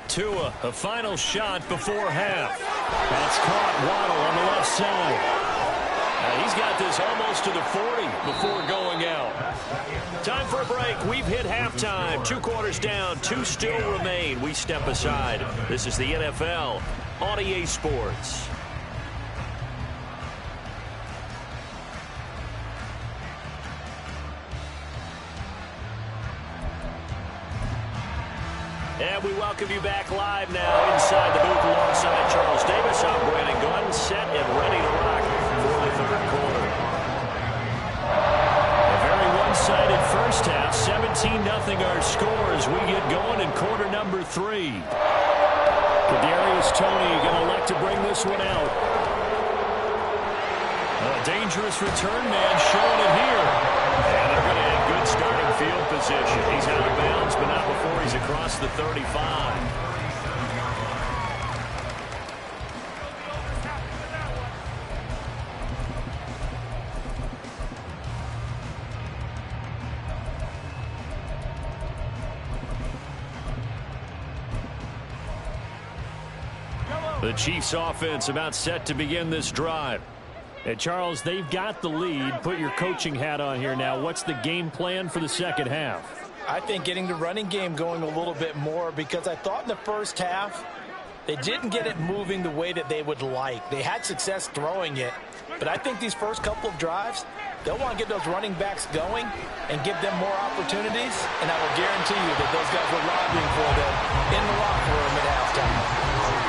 Tua, a final shot before half. That's caught. Waddle on the left side. He's got this almost to the 40 before going out. Time for a break. We've hit halftime. 2 quarters down. 2 still remain. We step aside. This is the NFL on EA Sports. And we welcome you back live now inside the booth alongside Charles Davis. I'm Brandon Gordon, set and ready to rock for the 3rd quarter. A very one-sided first half, 17-0 our score as we get going in quarter number 3. Kadarius Toney going to elect to bring this one out. A dangerous return man showing it here. And they're going to have good starting field position. He's out of bounds, but not before he's across the 35. The Chiefs offense about set to begin this drive. And Charles, they've got the lead. Put your coaching hat on here now. What's the game plan for the second half?
I think getting the running game going a little bit more, because I thought in the first half they didn't get it moving the way that they would like. They had success throwing it, but I think these first couple of drives, they'll want to get those running backs going and give them more opportunities, and I will guarantee you that those guys were lobbying for them in the locker room at halftime.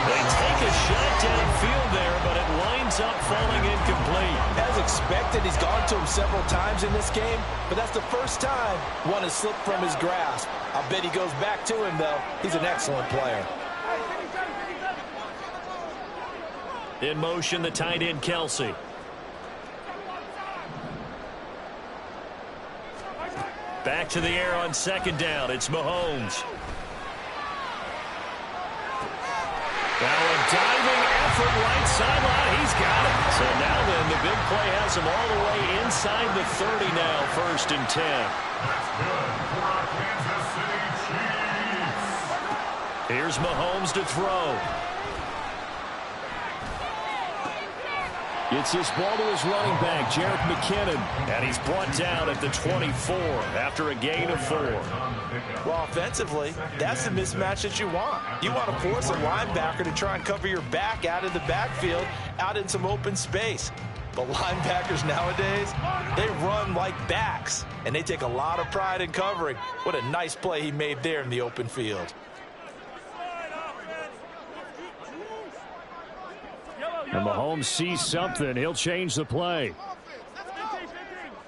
They take a shot downfield there, but it winds up falling incomplete.
As expected, he's gone to him several times in this game, but that's the first time one has slipped from his grasp. I bet he goes back to him, though. He's an excellent player.
In motion, the tight end, Kelsey. Back to the air on second down. It's Mahomes. Now a diving effort right sideline. He's got it. So now then, the big play has him all the way inside the 30 now, 1st and 10.
That's good for our Kansas City Chiefs.
Here's Mahomes to throw. Gets this ball to his running back, Jerick McKinnon.
And he's brought down at the 24 after a gain of 4.
Well, offensively, that's the mismatch that you want. You want to force a linebacker to try and cover your back out of the backfield, out in some open space. But linebackers nowadays, they run like backs, and they take a lot of pride in covering. What a nice play he made there in the open field.
And Mahomes sees something. He'll change the play.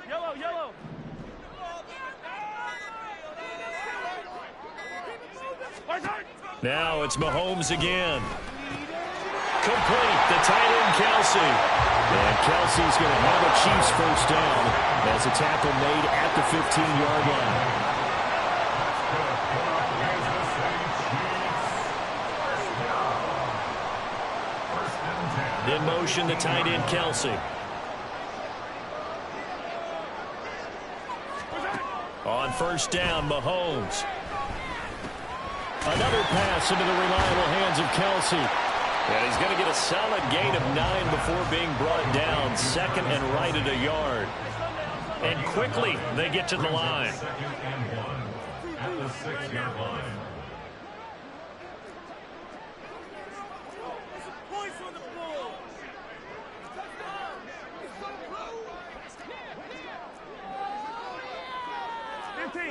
Yellow.
Now it's Mahomes again. Complete. The tight end, Kelsey.
And Kelsey's going to have a Chiefs first down as a tackle made at the 15-yard line.
In motion, the tight end, Kelsey. On first down, Mahomes.
Another pass into the reliable hands of Kelsey.
And he's going to get a solid gain of 9 before being brought down. Second and right at a yard. And quickly, they get to the line.
Second and 1 at the 6-yard line.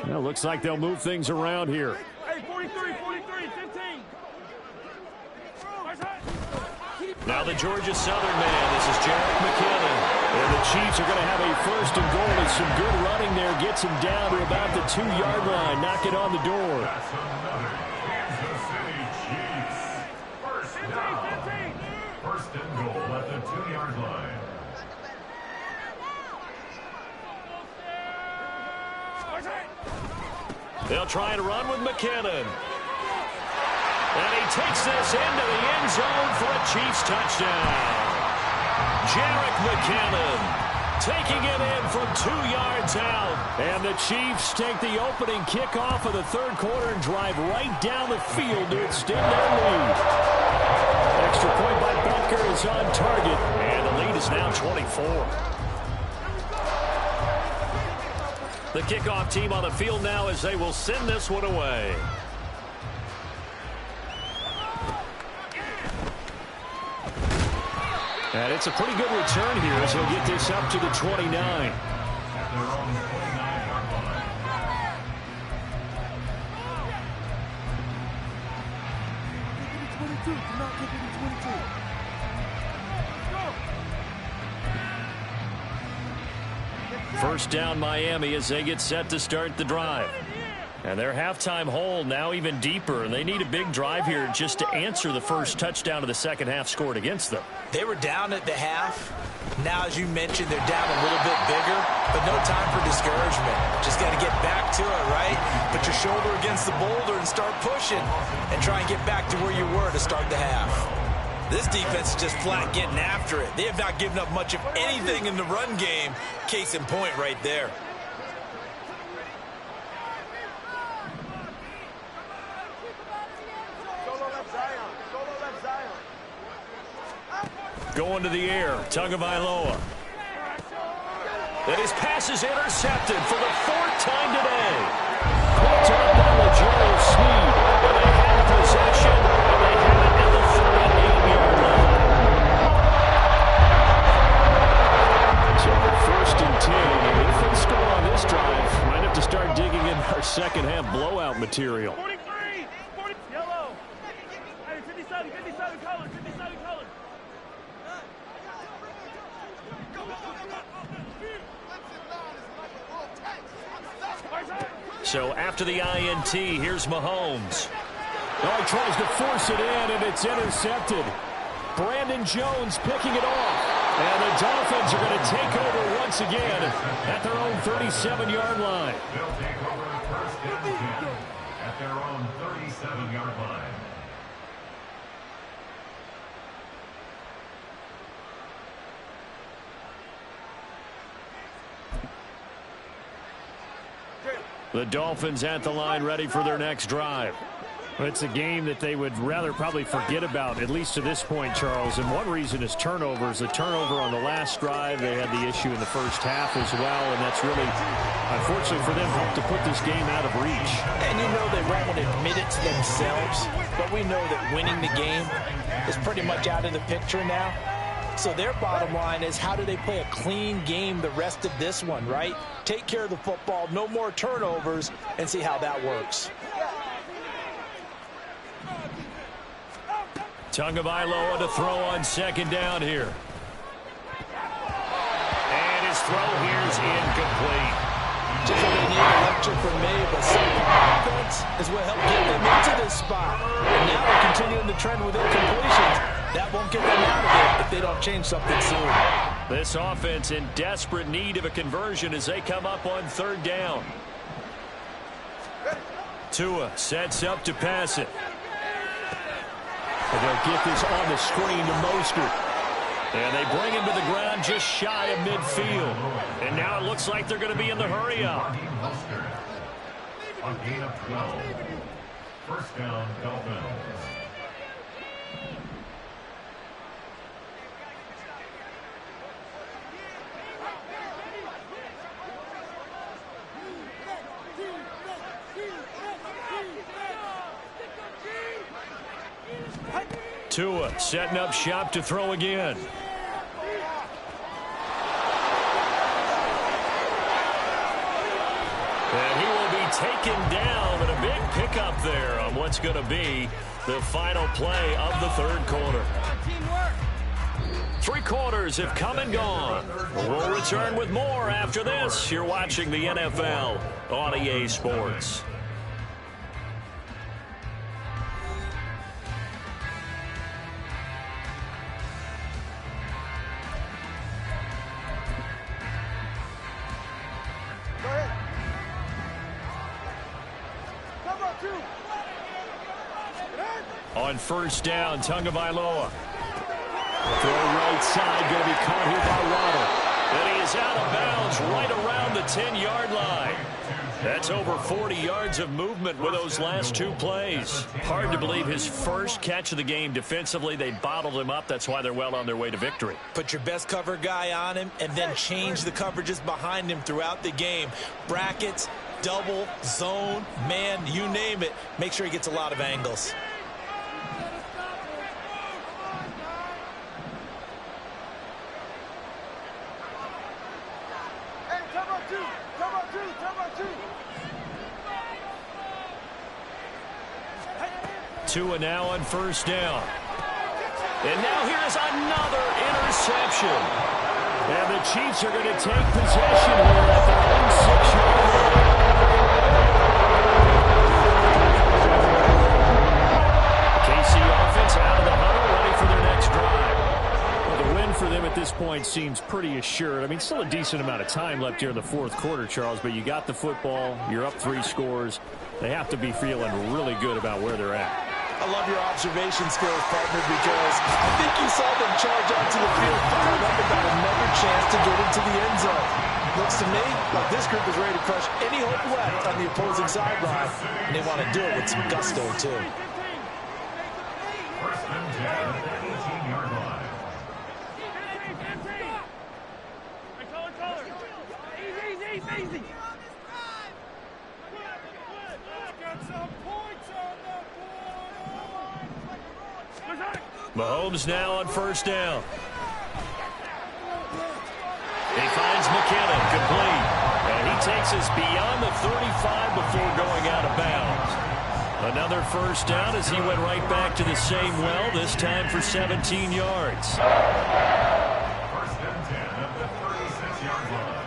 Well, looks like they'll move things around here.
Hey, 43, 15.
Now the Georgia Southern man. This is Jerick McKinnon.
And the Chiefs are going to have a first and goal as some good running there gets him down to about the 2-yard line. Knock it on the door.
That's another Kansas City Chiefs. First down. First and goal at the 2-yard line.
They'll try and run with McKinnon. And he takes this into the end zone for a Chiefs touchdown. Jerick McKinnon taking it in from 2 yards out.
And the Chiefs take the opening kickoff of the third quarter and drive right down the field to extend their lead. Extra point by Butker is on target.
And the lead is now 24. The kickoff team on the field now as they will send this one away.
And it's a pretty good return here as he'll get this up to the 29.
At their own 29-yard line.
First down Miami as they get set to start the drive. And their halftime hole now even deeper, and they need a big drive here just to answer the first touchdown of the second half scored against them.
They were down at the half. Now, as you mentioned, they're down a little bit bigger, but no time for discouragement. Just got to get back to it, right? Put your shoulder against the boulder and start pushing and try and get back to where you were to start the half. This defense is just flat getting after it. They have not given up much of anything in the run game. Case in point right there.
Going to the air, Tagovailoa. And his pass is intercepted for the 4th time today.
Picked up by L'Jarius Sneed.
And they have possession, and they have it at the 38-yard line.
So 1st and 10. And if they score on this drive, might have to start digging in our second half blowout material.
43, 40, yellow. Hey, 57 colors, 57 colors.
So after the INT, here's Mahomes.
Oh, he tries to force it in, and it's intercepted. Brandon Jones picking it off. And the Dolphins are going to take over once again at their own 37-yard line.
They'll take over first and 10 at their own 37-yard line.
The Dolphins at the line ready for their next drive. Well, it's a game that they would rather probably forget about, at least to this point, Charles. And one reason is turnovers. A turnover on the last drive. They had the issue in the first half as well, and that's really, unfortunately for them, helped to put this game out of reach.
And you know they won't admit it to themselves, but we know that winning the game is pretty much out of the picture now. So their bottom line is, how do they play a clean game the rest of this one, right? Take care of the football, no more turnovers, and see how that works.
Tagovailoa to throw on second down here.
And his throw here is incomplete.
Just what they need a lecture from me, but some offense is what helped get them into this spot. And now they're continuing the trend with incompletions. That won't get them out of it if they don't change something soon.
This offense in desperate need of a conversion as they come up on third down. Tua sets up to pass it. And they'll get this on the screen to Mostert. And they bring him to the ground just shy of midfield. And now it looks like they're going to be in the hurry-up.
On gain of 12. First down, Dolphins.
Tua setting up shop to throw again. And he will be taken down, but a big pickup there on what's going to be the final play of the third quarter. Three quarters have come and gone. We'll return with more after this. You're watching the NFL on EA Sports. On first down, Tagovailoa. Throw right side, going to be caught here by Waddle. And he is out of bounds right around the 10-yard line. That's over 40 yards of movement with those last two plays. Hard to believe his first catch of the game defensively. They bottled him up. That's why they're well on their way to victory.
Put your best cover guy on him and then change the coverages behind him throughout the game. Brackets, double, zone, man, you name it. Make sure he gets a lot of angles.
Tua now on first down. And now here's another interception. And the Chiefs are going to take possession here at their own 6-yard line. KC offense out of the huddle, ready for their next drive. Well, the win for them at this point seems pretty assured. I mean, still a decent amount of time left here in the fourth quarter, Charles, but you got the football. You're up 3 scores. They have to be feeling really good about where they're at.
I love your observation skills, partner, because I think you saw them charge onto the field, fired up about another chance to get into the end zone. Looks to me like this group is ready to crush any hope left on the opposing sideline, and they want to do it with some gusto, too.
First and 10 at the 18-yard line.
Easy.
Mahomes now on first down. He finds McKinnon, complete. And he takes us beyond the 35 before going out of bounds. Another first down as he went right back to the same well, this time for 17 yards.
First and 10 at the 36-yard line.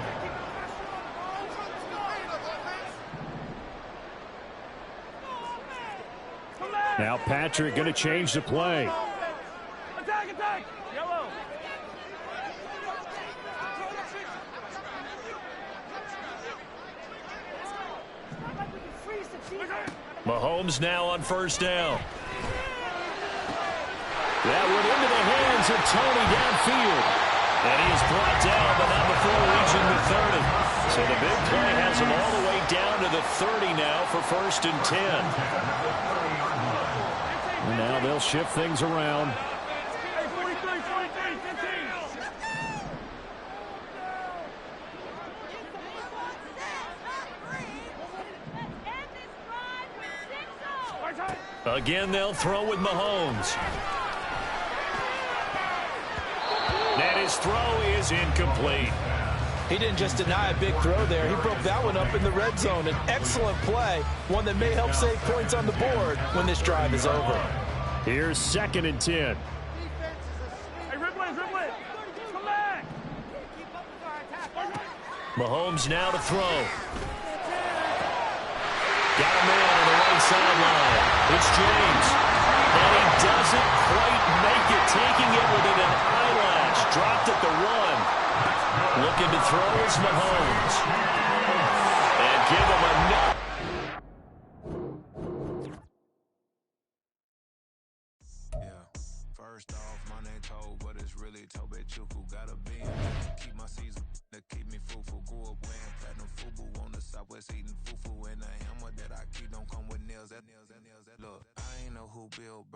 Now Patrick going to change the play.
Attack! Yellow!
Mahomes now on first down. That went into the hands of Tony downfield. And he is brought down, but not before reaching the 30. So the big play has him all the way down to the 30 now for first and 10. And now they'll shift things around.
Hey, 43, 15.
Again, they'll throw with Mahomes. And his throw is incomplete.
He didn't just deny a big throw there. He broke that one up in the red zone. An excellent play, one that may help save points on the board when this drive is over.
Here's 2nd and 10.
Hey, rip it. Come back.
Mahomes now to throw. Got a man on the right sideline. It's James. And he doesn't quite make it, taking it within an eyelash. Dropped at the 1. Looking to throw is Mahomes. And give him enough.
Yeah, first off, my name Toe, but it's really Tobe Chuku. Gotta be in keep my season, to keep me fruitful. Grew up wearing platinum FUBU on the southwest, eating fufu. And a hammer that I keep don't come with nails. Look, I ain't know who Bill Burr.